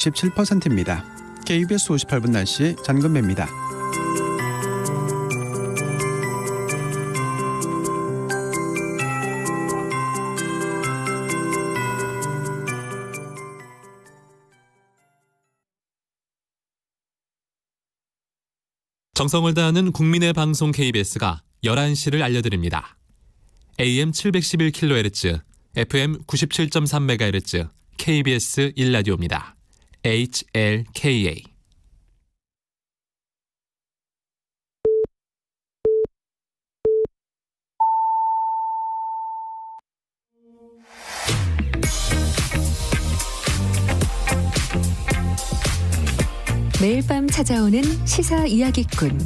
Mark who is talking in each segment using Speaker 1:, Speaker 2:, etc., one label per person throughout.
Speaker 1: 17%입니다. KBS 58분 날씨 장근배입니다.
Speaker 2: 정성을 다하는 국민의 방송 KBS가 11시를 알려드립니다. AM 711kHz, FM 97.3MHz, KBS 1라디오입니다. HLKA.
Speaker 3: 매일 밤 찾아오는 시사 이야기꾼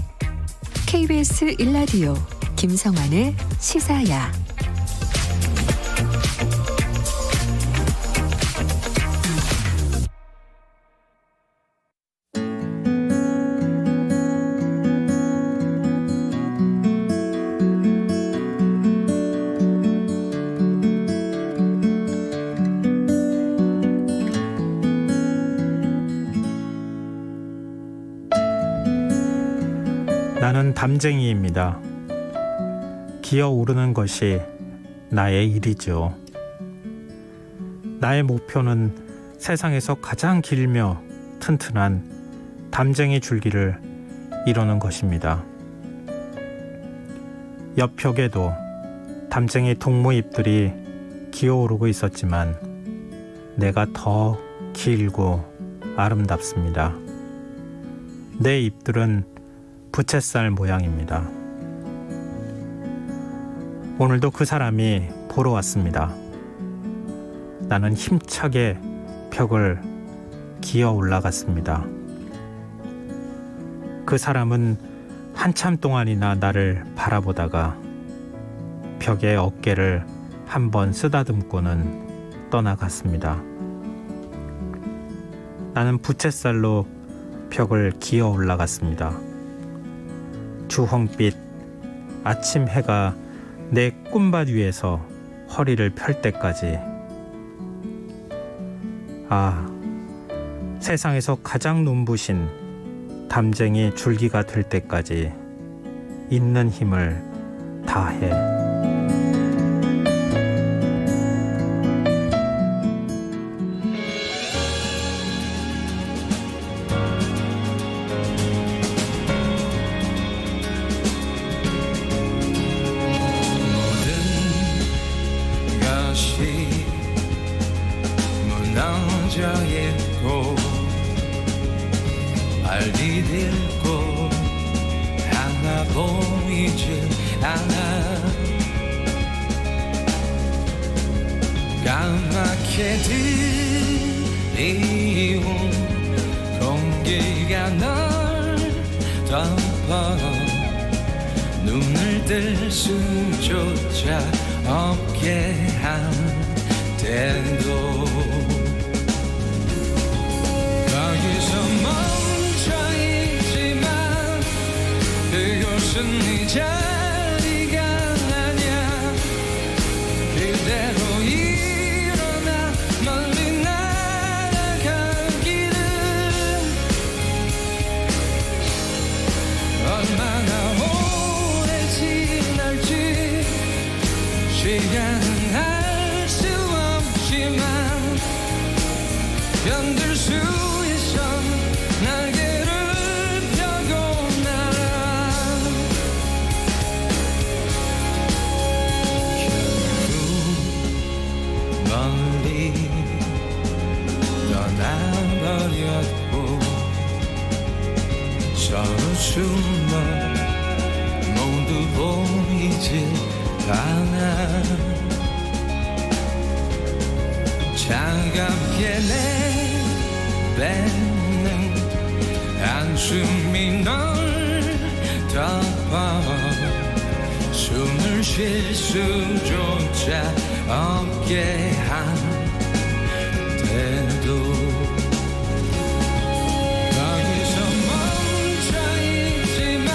Speaker 3: KBS 1라디오 김성환의 시사야.
Speaker 4: 나는 담쟁이입니다. 기어오르는 것이 나의 일이죠. 나의 목표는 세상에서 가장 길며 튼튼한 담쟁이 줄기를 이루는 것입니다. 옆 벽에도 담쟁이 동무잎들이 기어오르고 있었지만 내가 더 길고 아름답습니다. 내 잎들은 부채살 모양입니다. 오늘도 그 사람이 보러 왔습니다. 나는 힘차게 벽을 기어 올라갔습니다. 그 사람은 한참 동안이나 나를 바라보다가 벽에 어깨를 한번 쓰다듬고는 떠나갔습니다. 나는 부채살로 벽을 기어 올라갔습니다. 주홍빛 아침 해가 내 꿈밭 위에서 허리를 펼 때까지, 세상에서 가장 눈부신 담쟁이 줄기가 될 때까지 있는 힘을 다해.
Speaker 5: 무너져있고 빨리 딜고 하나 보이지 않아. 까맣게 들이운 공기가 널 덮어 눈을 뜰 수조차 없게 한 때도 거기서 멈춰있지만 그곳은 네 자리가 아냐. 그대로 일어나 멀리 날아가기를. 얼마나 오래 지날지 시간은 알 수 없지만 견딜 수 있어. 날개를 펴고 날아. 결국 멀리 떠나버렸고 서로 숨어 모두 보이지 않아. 차갑게 내뱉는 한숨이 널 덮어 숨을 쉴 수조차 없게 한 때도 거기서 멈춰있지만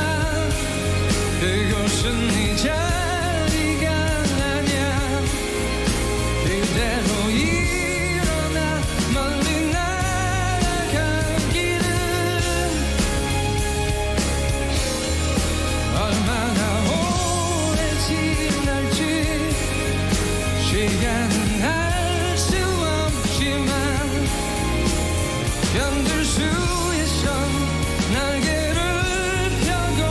Speaker 5: 그곳은 네 자리가 아냐. 그대로 일어나 멀리 날아 견딜 수 있어 날개를 펴고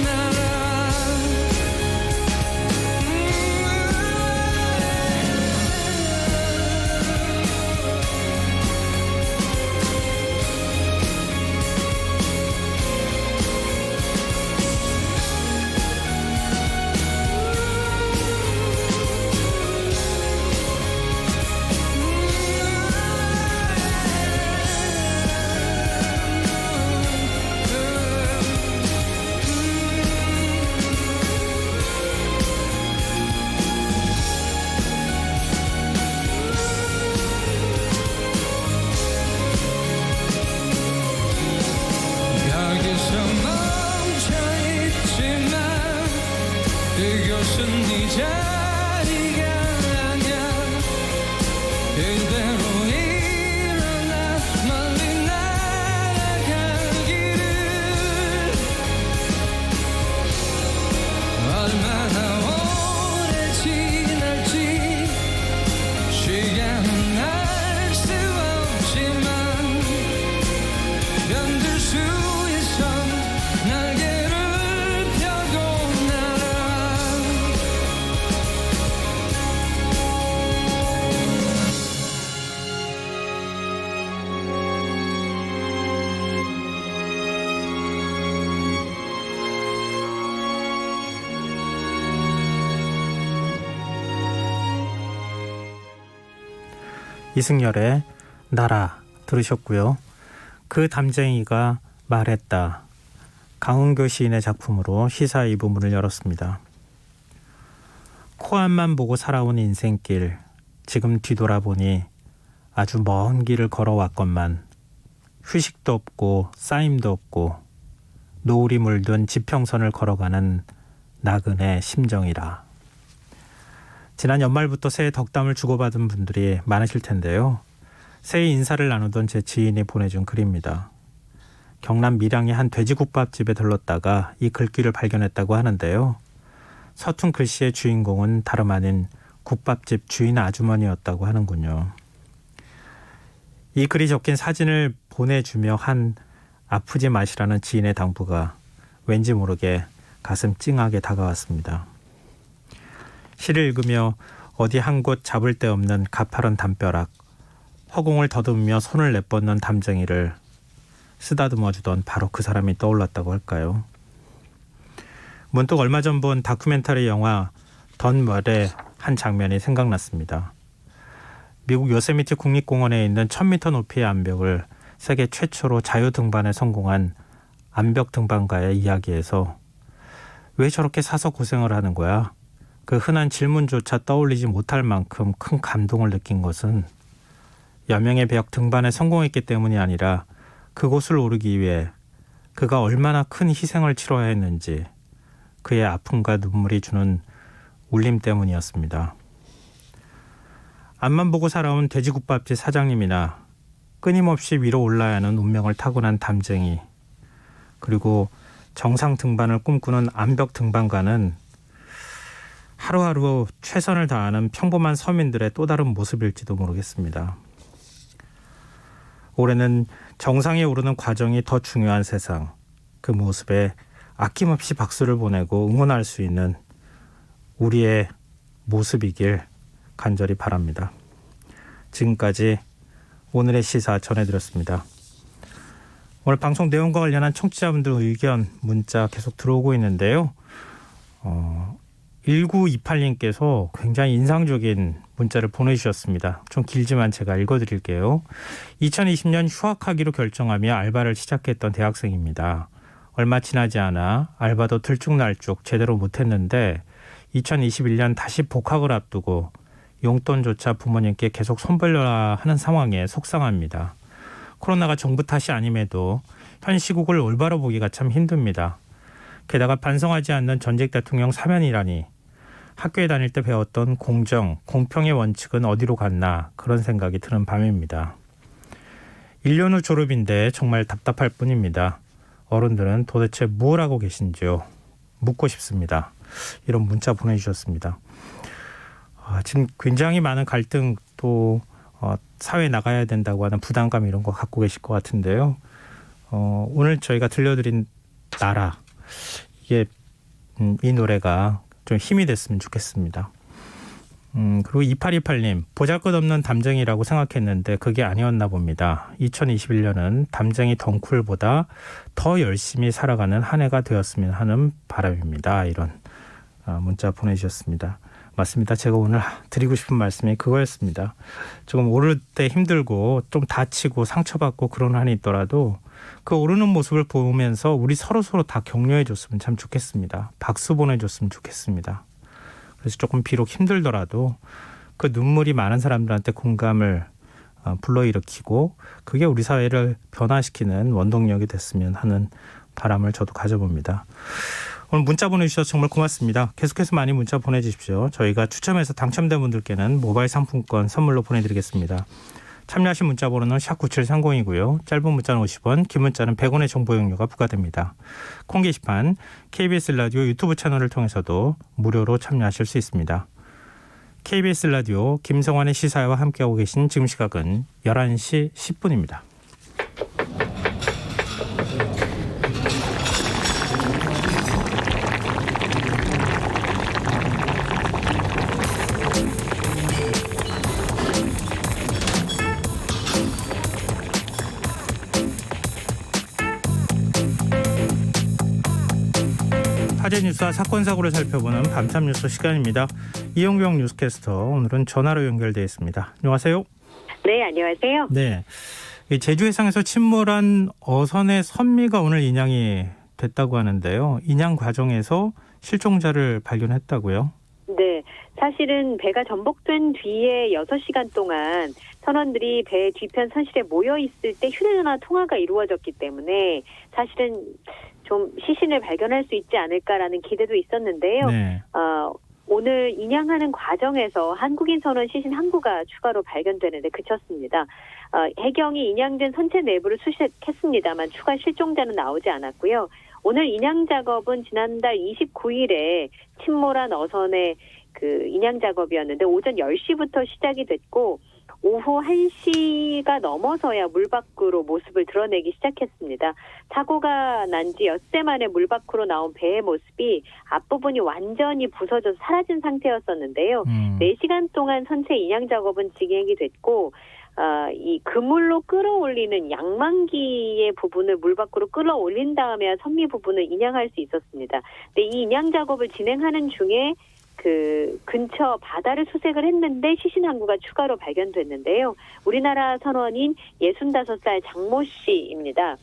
Speaker 5: 날아 여기서 멈춰있지만 이곳은 네 자리가 아니야 그대로 일어나 멀리 날아가기를 얼마나 오래 지날지 시간은 알 수 없지만 견딜 수 있어 날개를 펴고 날아
Speaker 4: 이승열의 나라 들으셨고요. 그 담쟁이가 말했다. 강은교 시인의 작품으로 시사 2부문을 열었습니다. 코앞만 보고 살아온 인생길, 지금 뒤돌아보니 아주 먼 길을 걸어왔건만 휴식도 없고 쌓임도 없고 노을이 물든 지평선을 걸어가는 나그네 심정이라. 지난 연말부터 새해 덕담을 주고받은 분들이 많으실 텐데요. 새해 인사를 나누던 제 지인이 보내준 글입니다. 경남 밀양의 한 돼지국밥집에 들렀다가 이 글귀를 발견했다고 하는데요. 서툰 글씨의 주인공은 다름 아닌 국밥집 주인 아주머니였다고 하는군요. 이 글이 적힌 사진을 보내주며 한 아프지 마시라는 지인의 당부가 왠지 모르게 가슴 찡하게 다가왔습니다. 시를 읽으며 어디 한 곳 잡을 데 없는 가파른 담벼락, 허공을 더듬으며 손을 내뻗는 담쟁이를 쓰다듬어주던 바로 그 사람이 떠올랐다고 할까요? 문득 얼마 전 본 다큐멘터리 영화 던웰의 한 장면이 생각났습니다. 미국 요세미티 국립공원에 있는 1000m 높이의 암벽을 세계 최초로 자유등반에 성공한 암벽 등반가의 이야기에서 왜 저렇게 사서 고생을 하는 거야? 그 흔한 질문조차 떠올리지 못할 만큼 큰 감동을 느낀 것은 여명의 벽 등반에 성공했기 때문이 아니라 그곳을 오르기 위해 그가 얼마나 큰 희생을 치러야 했는지 그의 아픔과 눈물이 주는 울림 때문이었습니다. 앞만 보고 살아온 돼지국밥집 사장님이나 끊임없이 위로 올라야 하는 운명을 타고난 담쟁이, 그리고 정상 등반을 꿈꾸는 암벽 등반가는 하루하루 최선을 다하는 평범한 서민들의 또 다른 모습일지도 모르겠습니다. 올해는 정상에 오르는 과정이 더 중요한 세상, 그 모습에 아낌없이 박수를 보내고 응원할 수 있는 우리의 모습이길 간절히 바랍니다. 지금까지 오늘의 시사 전해드렸습니다. 오늘 방송 내용과 관련한 청취자분들 의견 문자 계속 들어오고 있는데요. 1928님께서 굉장히 인상적인 문자를 보내주셨습니다. 좀 길지만 제가 읽어드릴게요. 2020년 휴학하기로 결정하며 알바를 시작했던 대학생입니다. 얼마 지나지 않아 알바도 들쭉날쭉 제대로 못했는데 2021년 다시 복학을 앞두고 용돈조차 부모님께 계속 손벌려라 하는 상황에 속상합니다. 코로나가 정부 탓이 아님에도 현 시국을 올바로 보기가 참 힘듭니다. 게다가 반성하지 않는 전직 대통령 사면이라니, 학교에 다닐 때 배웠던 공정, 공평의 원칙은 어디로 갔나 그런 생각이 드는 밤입니다. 1년 후 졸업인데 정말 답답할 뿐입니다. 어른들은 도대체 뭘 하고 계신지요? 묻고 싶습니다. 이런 문자 보내주셨습니다. 지금 굉장히 많은 갈등 또 사회에 나가야 된다고 하는 부담감 이런 거 갖고 계실 것 같은데요. 오늘 저희가 들려드린 나라 이게 이 노래가 좀 힘이 됐으면 좋겠습니다. 그리고 2828님 보잘것없는 담쟁이라고 생각했는데 그게 아니었나 봅니다. 2021년은 담쟁이 덩쿨보다 더 열심히 살아가는 한 해가 되었으면 하는 바람입니다. 이런 문자 보내주셨습니다. 맞습니다. 제가 오늘 드리고 싶은 말씀이 그거였습니다. 조금 오를 때 힘들고 좀 다치고 상처받고 그런 한이 있더라도 그 오르는 모습을 보면서 우리 서로 다 격려해 줬으면 참 좋겠습니다. 박수 보내줬으면 좋겠습니다. 그래서 조금 비록 힘들더라도 그 눈물이 많은 사람들한테 공감을 불러일으키고 그게 우리 사회를 변화시키는 원동력이 됐으면 하는 바람을 저도 가져봅니다. 오늘 문자 보내주셔서 정말 고맙습니다. 계속해서 많이 문자 보내주십시오. 저희가 추첨해서 당첨된 분들께는 모바일 상품권 선물로 보내드리겠습니다. 참여하신 문자 번호는 샵9730이고요. 짧은 문자는 50원, 긴 문자는 100원의 정보 이용료가 부과됩니다. 콩 게시판, KBS 라디오 유튜브 채널을 통해서도 무료로 참여하실 수 있습니다. KBS 라디오 김성환의 시사회와 함께하고 계신 지금 시각은 11시 10분입니다. 화제 뉴스와 사건 사고를 살펴보는 밤참 뉴스 시간입니다. 이용경 뉴스캐스터 오늘은 전화로 연결되어 있습니다. 안녕하세요.
Speaker 6: 네, 안녕하세요.
Speaker 4: 네, 제주 해상에서 침몰한 어선의 선미가 오늘 인양이 됐다고 하는데요. 인양 과정에서 실종자를 발견했다고요?
Speaker 6: 네, 사실은 배가 전복된 뒤에 6시간 동안 선원들이 배 뒤편 선실에 모여 있을 때 휴대전화 통화가 이루어졌기 때문에 사실은 좀 시신을 발견할 수 있지 않을까라는 기대도 있었는데요.
Speaker 4: 네.
Speaker 6: 오늘 인양하는 과정에서 한국인 선원 시신 한 구가 추가로 발견되는데 그쳤습니다. 해경이 인양된 선체 내부를 수색했습니다만 추가 실종자는 나오지 않았고요. 오늘 인양 작업은 지난달 29일에 침몰한 어선의 그 인양 작업이었는데 오전 10시부터 시작이 됐고 오후 1시가 넘어서야 물 밖으로 모습을 드러내기 시작했습니다. 사고가 난 지 엿새 만에 물 밖으로 나온 배의 모습이 앞부분이 완전히 부서져서 사라진 상태였었는데요. 4시간 동안 선체 인양 작업은 진행이 됐고 이 그물로 끌어올리는 양망기의 부분을 물 밖으로 끌어올린 다음에야 선미 부분을 인양할 수 있었습니다. 근데 이 인양 작업을 진행하는 중에 그 근처 바다를 수색을 했는데 시신 한 구가 추가로 발견됐는데요. 우리나라 선원인 65살 장모 씨입니다.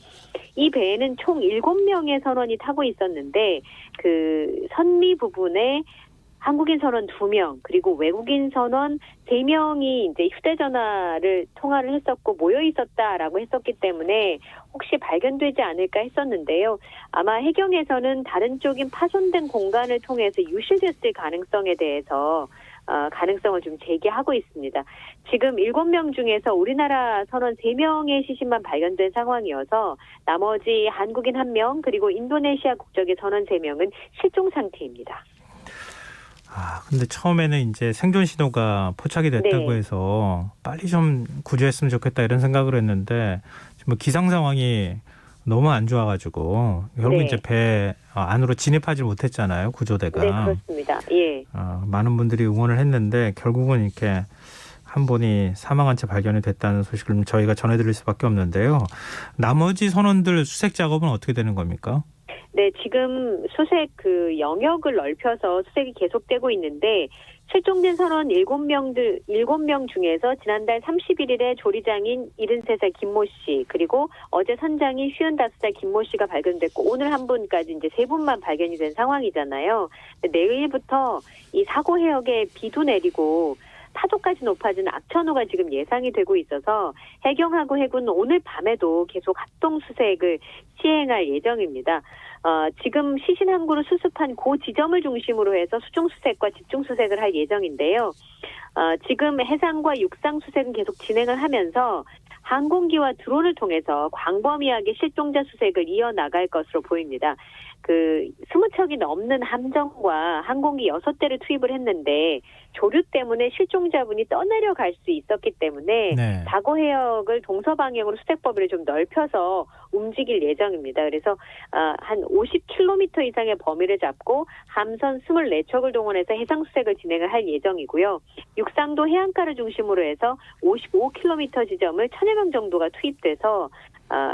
Speaker 6: 이 배에는 총 7명의 선원이 타고 있었는데 그 선미 부분에 한국인 선원 2명 그리고 외국인 선원 3명이 이제 휴대전화를 통화를 했었고 모여 있었다라고 했었기 때문에 혹시 발견되지 않을까 했었는데요. 아마 해경에서는 다른 쪽인 파손된 공간을 통해서 유실됐을 가능성에 대해서 가능성을 좀 제기하고 있습니다. 지금 7명 중에서 우리나라 선원 3명의 시신만 발견된 상황이어서 나머지 한국인 1명 그리고 인도네시아 국적의 선원 3명은 실종 상태입니다.
Speaker 4: 근데 처음에는 이제 생존 신호가 포착이 됐다고
Speaker 6: 네.
Speaker 4: 해서 빨리 좀 구조했으면 좋겠다 이런 생각을 했는데 지금 기상 상황이 너무 안 좋아가지고 결국
Speaker 6: 네.
Speaker 4: 이제 배 안으로 진입하지 못했잖아요, 구조대가.
Speaker 6: 네, 그렇습니다. 예.
Speaker 4: 많은 분들이 응원을 했는데 결국은 이렇게 한 분이 사망한 채 발견이 됐다는 소식을 저희가 전해드릴 수밖에 없는데요. 나머지 선원들 수색 작업은 어떻게 되는 겁니까?
Speaker 6: 네, 지금 수색 그 영역을 넓혀서 수색이 계속되고 있는데 실종된 선원 7명 중에서 지난달 31일에 조리장인 73살 김모 씨 그리고 어제 선장인 55살 김모 씨가 발견됐고 오늘 한 분까지 이제 3분만 발견이 된 상황이잖아요. 내일부터 이 사고 해역에 비도 내리고 파도까지 높아지는 악천후가 지금 예상이 되고 있어서 해경하고 해군은 오늘 밤에도 계속 합동 수색을 시행할 예정입니다. 지금 시신 한 구를 수습한 그 지점을 중심으로 해서 수중 수색과 집중 수색을 할 예정인데요. 지금 해상과 육상 수색은 계속 진행을 하면서 항공기와 드론을 통해서 광범위하게 실종자 수색을 이어나갈 것으로 보입니다. 20척이 넘는 함정과 항공기 6대를 투입을 했는데 조류 때문에 실종자분이 떠내려갈 수 있었기 때문에
Speaker 4: 네.
Speaker 6: 다고 해역을 동서방향으로 수색 범위를 좀 넓혀서 움직일 예정입니다. 그래서 한 50km 이상의 범위를 잡고 함선 24척을 동원해서 해상 수색을 진행을 할 예정이고요. 육상도 해안가를 중심으로 해서 55km 지점을 1000여 명 정도가 투입돼서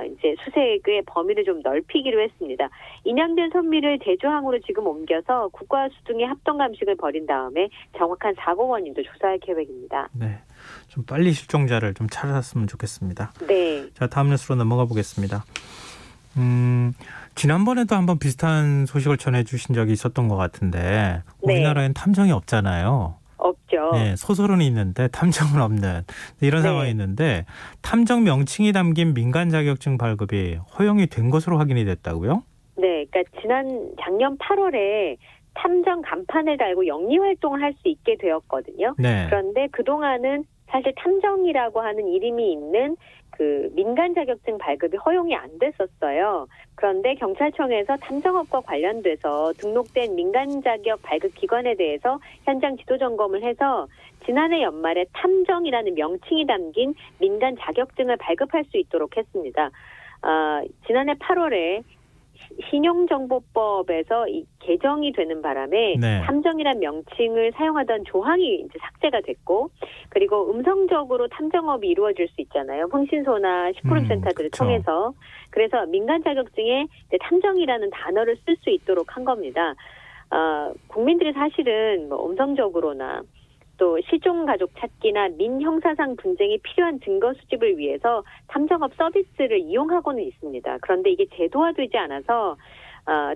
Speaker 6: 이제 수색의 범위를 좀 넓히기로 했습니다. 인양된 선미를 제주항으로 지금 옮겨서 국가수 등의 합동 감식을 벌인 다음에 정확한 사고 원인도 조사할 계획입니다.
Speaker 4: 네. 좀 빨리 실종자를 좀 찾았으면 좋겠습니다.
Speaker 6: 네.
Speaker 4: 자, 다음 뉴스로 넘어가 보겠습니다. 지난번에도 한번 비슷한 소식을 전해주신 적이 있었던 것 같은데
Speaker 6: 네.
Speaker 4: 우리나라엔 탐정이 없잖아요.
Speaker 6: 없죠.
Speaker 4: 네, 소설은 있는데 탐정은 없는 이런
Speaker 6: 네.
Speaker 4: 상황이 있는데 탐정 명칭이 담긴 민간 자격증 발급이 허용이 된 것으로 확인이 됐다고요?
Speaker 6: 네, 그러니까 작년 8월에 탐정 간판을 달고 영리 활동을 할 수 있게 되었거든요.
Speaker 4: 네.
Speaker 6: 그런데 그동안은 사실 탐정이라고 하는 이름이 있는 민간 자격증 발급이 허용이 안 됐었어요. 그런데 경찰청에서 탐정업과 관련돼서 등록된 민간 자격 발급 기관에 대해서 현장 지도 점검을 해서 지난해 연말에 탐정이라는 명칭이 담긴 민간 자격증을 발급할 수 있도록 했습니다. 지난해 8월에 신용정보법에서 이 개정이 되는 바람에
Speaker 4: 네.
Speaker 6: 탐정이란 명칭을 사용하던 조항이 이제 삭제가 됐고, 그리고 음성적으로 탐정업이 이루어질 수 있잖아요. 흥신소나 식구름센터들을
Speaker 4: 그쵸.
Speaker 6: 통해서. 그래서 민간 자격증에 이제 탐정이라는 단어를 쓸 수 있도록 한 겁니다. 국민들이 사실은 뭐 음성적으로나 또 실종 가족 찾기나 민형사상 분쟁이 필요한 증거 수집을 위해서 탐정업 서비스를 이용하고는 있습니다. 그런데 이게 제도화되지 않아서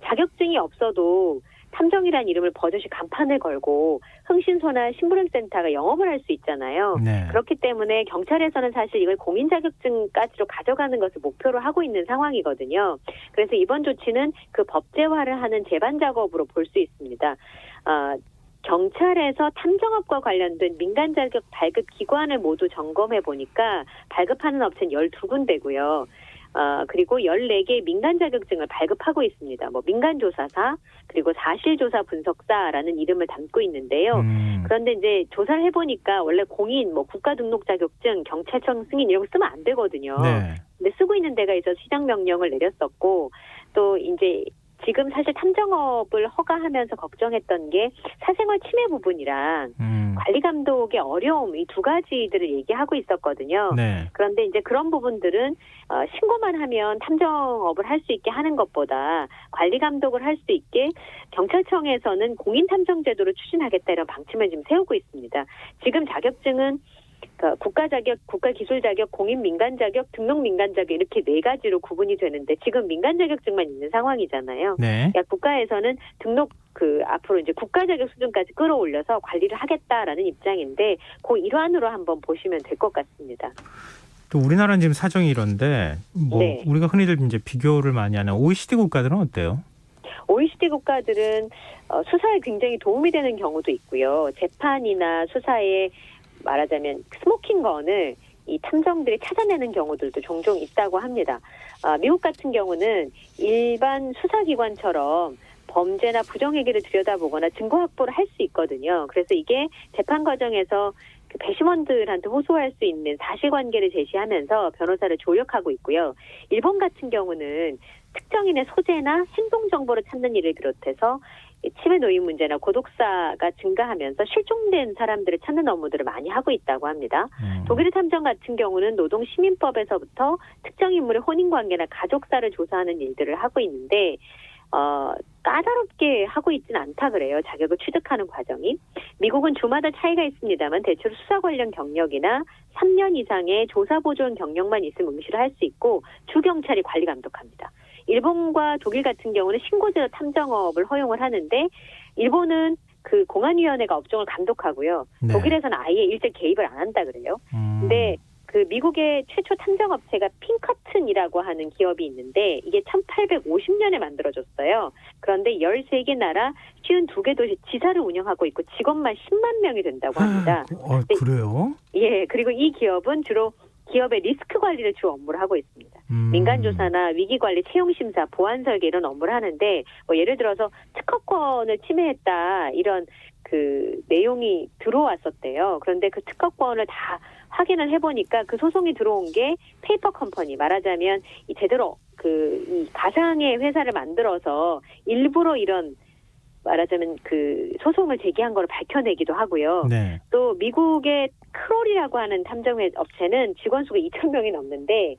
Speaker 6: 자격증이 없어도 탐정이라는 이름을 버젓이 간판을 걸고 흥신소나 심부름센터가 영업을 할 수 있잖아요.
Speaker 4: 네.
Speaker 6: 그렇기 때문에 경찰에서는 사실 이걸 공인 자격증까지로 가져가는 것을 목표로 하고 있는 상황이거든요. 그래서 이번 조치는 그 법제화를 하는 제반 작업으로 볼 수 있습니다. 경찰에서 탐정업과 관련된 민간 자격 발급 기관을 모두 점검해 보니까 발급하는 업체는 12군데고요. 그리고 14개의 민간 자격증을 발급하고 있습니다. 뭐 민간조사사, 그리고 사실조사 분석사라는 이름을 담고 있는데요. 그런데 이제 조사를 해보니까 원래 공인, 뭐 국가등록 자격증, 경찰청 승인 이런 거 쓰면 안 되거든요.
Speaker 4: 네.
Speaker 6: 근데 쓰고 있는 데가 있어서 시정 명령을 내렸었고, 또 이제 지금 사실 탐정업을 허가하면서 걱정했던 게 사생활 침해 부분이랑 관리 감독의 어려움, 이 두 가지들을 얘기하고 있었거든요.
Speaker 4: 네.
Speaker 6: 그런데 이제 그런 부분들은 신고만 하면 탐정업을 할 수 있게 하는 것보다 관리 감독을 할 수 있게 경찰청에서는 공인 탐정 제도를 추진하겠다 이런 방침을 지금 세우고 있습니다. 지금 자격증은 국가 자격, 국가 기술 자격, 공인 민간 자격, 등록 민간 자격 이렇게 4가지로 구분이 되는데 지금 민간 자격증만 있는 상황이잖아요.
Speaker 4: 네.
Speaker 6: 그러니까 국가에서는 등록 앞으로 이제 국가 자격 수준까지 끌어올려서 관리를 하겠다라는 입장인데 그 일환으로 한번 보시면 될 것 같습니다.
Speaker 4: 또 우리나라는 지금 사정이 이런데 뭐
Speaker 6: 네.
Speaker 4: 우리가 흔히들 이제 비교를 많이 하는 OECD 국가들은 어때요?
Speaker 6: OECD 국가들은 수사에 굉장히 도움이 되는 경우도 있고요. 재판이나 수사에 말하자면 스모킹건을 이 탐정들이 찾아내는 경우들도 종종 있다고 합니다. 미국 같은 경우는 일반 수사기관처럼 범죄나 부정행위를 들여다보거나 증거 확보를 할 수 있거든요. 그래서 이게 재판 과정에서 그 배심원들한테 호소할 수 있는 사실관계를 제시하면서 변호사를 조력하고 있고요. 일본 같은 경우는 특정인의 소재나 행동 정보를 찾는 일을 비롯해서 치매 노인 문제나 고독사가 증가하면서 실종된 사람들을 찾는 업무들을 많이 하고 있다고 합니다. 독일의 탐정 같은 경우는 노동시민법에서부터 특정 인물의 혼인관계나 가족사를 조사하는 일들을 하고 있는데 까다롭게 하고 있지는 않다 그래요. 자격을 취득하는 과정이. 미국은 주마다 차이가 있습니다만 대체로 수사 관련 경력이나 3년 이상의 조사 보존 경력만 있으면 응시를 할 수 있고 주경찰이 관리 감독합니다. 일본과 독일 같은 경우는 신고제도 탐정업을 허용을 하는데 일본은 그 공안위원회가 업종을 감독하고요.
Speaker 4: 네.
Speaker 6: 독일에서는 아예 일제 개입을 안 한다 그래요. 근데 그 미국의 최초 탐정업체가 핑커튼이라고 하는 기업이 있는데 이게 1850년에 만들어졌어요. 그런데 13개 나라 52개 도시 지사를 운영하고 있고 직원만 10만 명이 된다고 합니다.
Speaker 4: 그래요?
Speaker 6: 예, 그리고 이 기업은 주로 기업의 리스크 관리를 주 업무를 하고 있습니다. 민간 조사나 위기 관리, 채용 심사, 보안 설계 이런 업무를 하는데 뭐 예를 들어서 특허권을 침해했다 이런 그 내용이 들어왔었대요. 그런데 그 특허권을 다 확인을 해보니까 그 소송이 들어온 게 페이퍼 컴퍼니, 말하자면 이 제대로 이 가상의 회사를 만들어서 일부러 이런 말하자면 그 소송을 제기한 걸 밝혀내기도 하고요.
Speaker 4: 네.
Speaker 6: 또 미국의 크롤이라고 하는 탐정 업체는 직원 수가 2,000명이 넘는데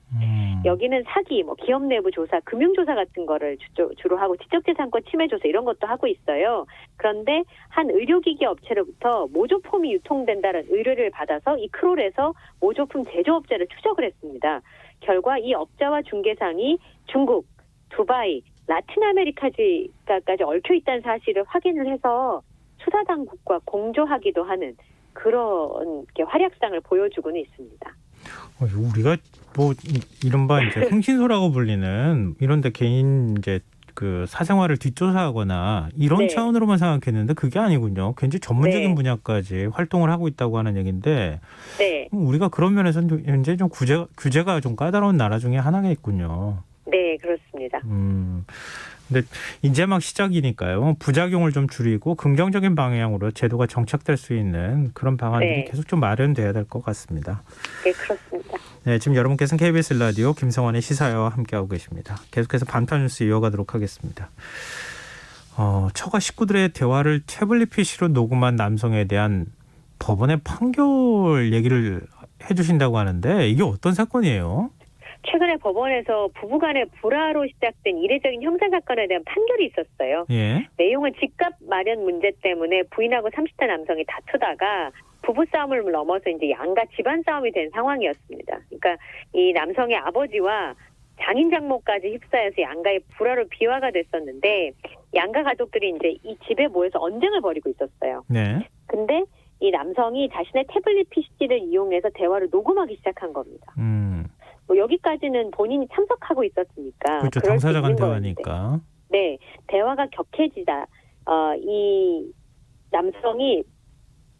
Speaker 6: 여기는 사기, 뭐 기업 내부 조사, 금융 조사 같은 거를 주로 하고 지적재산권 침해 조사 이런 것도 하고 있어요. 그런데 한 의료기기 업체로부터 모조품이 유통된다는 의뢰를 받아서 이 크롤에서 모조품 제조업자를 추적을 했습니다. 결과 이 업자와 중개상이 중국, 두바이, 라틴 아메리카까지 얽혀 있다는 사실을 확인을 해서 수사 당국과 공조하기도 하는 그런 활약상을 보여주고는 있습니다.
Speaker 4: 우리가 뭐 이른바 이제 흥신소라고 불리는 이런데 개인 이제 그 사생활을 뒷조사하거나 이런
Speaker 6: 네.
Speaker 4: 차원으로만 생각했는데 그게 아니군요. 굉장히 전문적인
Speaker 6: 네. 분야까지
Speaker 4: 활동을 하고 있다고 하는 얘기인데
Speaker 6: 네,
Speaker 4: 우리가 그런 면에서는 현재 좀 규제가 좀 까다로운 나라 중에 하나겠군요.
Speaker 6: 네 그렇습니다.
Speaker 4: 근데 이제 막 시작이니까요. 부작용을 좀 줄이고 긍정적인 방향으로 제도가 정착될 수 있는 그런 방안들이
Speaker 6: 네.
Speaker 4: 계속 좀 마련돼야 될 것 같습니다.
Speaker 6: 네 그렇습니다.
Speaker 4: 네, 지금 여러분께서는 KBS 라디오 김성환의 시사회와 함께하고 계십니다. 계속해서 반타뉴스 이어가도록 하겠습니다. 처가 식구들의 대화를 태블릿 PC로 녹음한 남성에 대한 법원의 판결 얘기를 해주신다고 하는데 이게 어떤 사건이에요?
Speaker 6: 최근에 법원에서 부부간의 불화로 시작된 이례적인 형사사건에 대한 판결이 있었어요.
Speaker 4: 예.
Speaker 6: 내용은 집값 마련 문제 때문에 부인하고 30대 남성이 다투다가 부부싸움을 넘어서 이제 양가 집안 싸움이 된 상황이었습니다. 그러니까 이 남성의 아버지와 장인 장모까지 휩싸여서 양가의 불화로 비화가 됐었는데 양가 가족들이 이제 이 집에 모여서 언쟁을 벌이고 있었어요.
Speaker 4: 네.
Speaker 6: 근데 이 남성이 자신의 태블릿 PC를 이용해서 대화를 녹음하기 시작한 겁니다. 뭐 여기까지는 본인이 참석하고 있었으니까
Speaker 4: 그렇죠.
Speaker 6: 그럴 수
Speaker 4: 당사자 간
Speaker 6: 있는 거였는데.
Speaker 4: 대화니까.
Speaker 6: 네, 대화가 격해지다 이 남성이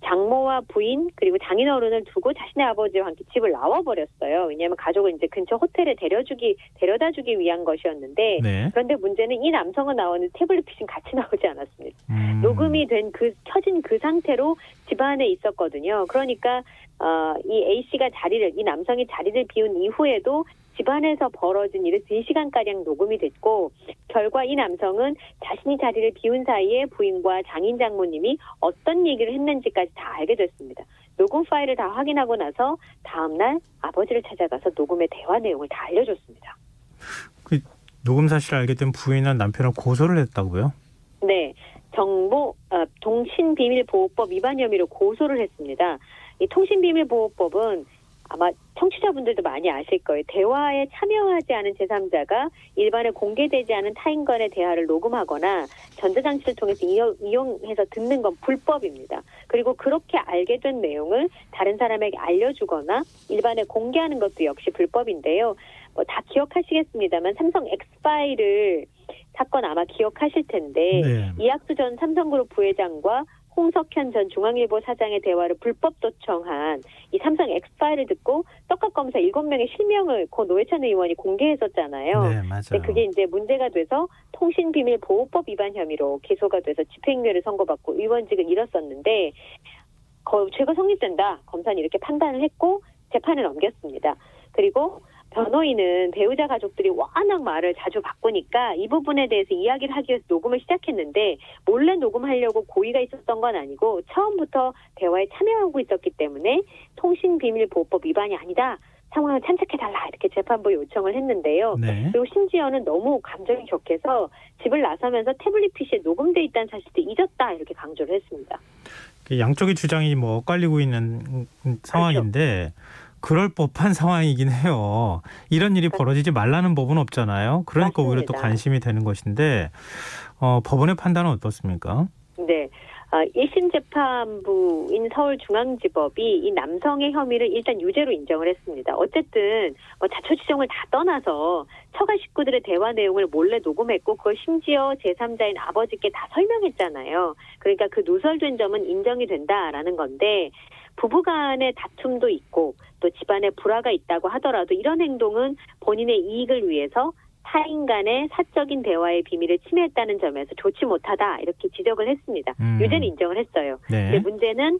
Speaker 6: 장모와 부인 그리고 장인어른을 두고 자신의 아버지와 함께 집을 나와버렸어요. 왜냐하면 가족을 이제 근처 호텔에 데려다주기 위한 것이었는데
Speaker 4: 네.
Speaker 6: 그런데 문제는 이 남성은 나오는 태블릿 PC는 같이 나오지 않았습니다. 녹음이 된 켜진 그 상태로 집 안에 있었거든요. 그러니까 이 A 씨가 이 남성이 자리를 비운 이후에도 집안에서 벌어진 일을 3시간가량 녹음이 됐고 결과 이 남성은 자신이 자리를 비운 사이에 부인과 장인 장모님이 어떤 얘기를 했는지까지 다 알게 됐습니다. 녹음 파일을 다 확인하고 나서 다음날 아버지를 찾아가서 녹음의 대화 내용을 다 알려줬습니다.
Speaker 4: 그 녹음 사실을 알게 된 부인은 남편을 고소를 했다고요?
Speaker 6: 네. 통신비밀보호법 위반 혐의로 고소를 했습니다. 이 통신비밀보호법은 아마 청취자분들도 많이 아실 거예요. 대화에 참여하지 않은 제3자가 일반에 공개되지 않은 타인 간의 대화를 녹음하거나 전자장치를 통해서 이용해서 듣는 건 불법입니다. 그리고 그렇게 알게 된 내용을 다른 사람에게 알려주거나 일반에 공개하는 것도 역시 불법인데요. 뭐 다 기억하시겠습니다만 삼성 엑스파일 사건 아마 기억하실 텐데
Speaker 4: 네.
Speaker 6: 이학수 전 삼성그룹 부회장과 홍석현 전 중앙일보 사장의 대화를 불법 도청한 이 삼성 엑스파일을 듣고 떡값검사 7명의 실명을 고 노회찬 의원이 공개했었잖아요.
Speaker 4: 네, 맞아요.
Speaker 6: 근데 그게 이제 문제가 돼서 통신비밀보호법 위반 혐의로 기소가 돼서 집행유예를 선고받고 의원직을 잃었었는데 죄가 성립된다. 검사는 이렇게 판단을 했고 재판을 넘겼습니다. 그리고 변호인은 배우자 가족들이 워낙 말을 자주 바꾸니까 이 부분에 대해서 이야기를 하기 위해서 녹음을 시작했는데 몰래 녹음하려고 고의가 있었던 건 아니고 처음부터 대화에 참여하고 있었기 때문에 통신비밀보호법 위반이 아니다. 상황을 참작해달라 이렇게 재판부에 요청을 했는데요.
Speaker 4: 네.
Speaker 6: 그리고 심지어는 너무 감정이 격해서 집을 나서면서 태블릿 PC에 녹음돼 있다는 사실도 잊었다 이렇게 강조를 했습니다.
Speaker 4: 양쪽의 주장이 뭐 엇갈리고 있는 상황인데 그럴 법한 상황이긴 해요. 이런 일이 벌어지지 말라는 법은 없잖아요. 그러니까 오히려 또
Speaker 6: 맞습니다.
Speaker 4: 관심이 되는 것인데 법원의 판단은 어떻습니까?
Speaker 6: 네. 1심 재판부인 서울중앙지법이 이 남성의 혐의를 일단 유죄로 인정을 했습니다. 어쨌든 자초지종을 다 떠나서 처가 식구들의 대화 내용을 몰래 녹음했고 그걸 심지어 제3자인 아버지께 다 설명했잖아요. 그러니까 그 누설된 점은 인정이 된다라는 건데 부부간의 다툼도 있고 또 집안에 불화가 있다고 하더라도 이런 행동은 본인의 이익을 위해서 타인 간의 사적인 대화의 비밀을 침해했다는 점에서 좋지 못하다 이렇게 지적을 했습니다. 유죄는 인정을 했어요.
Speaker 4: 네.
Speaker 6: 근데 문제는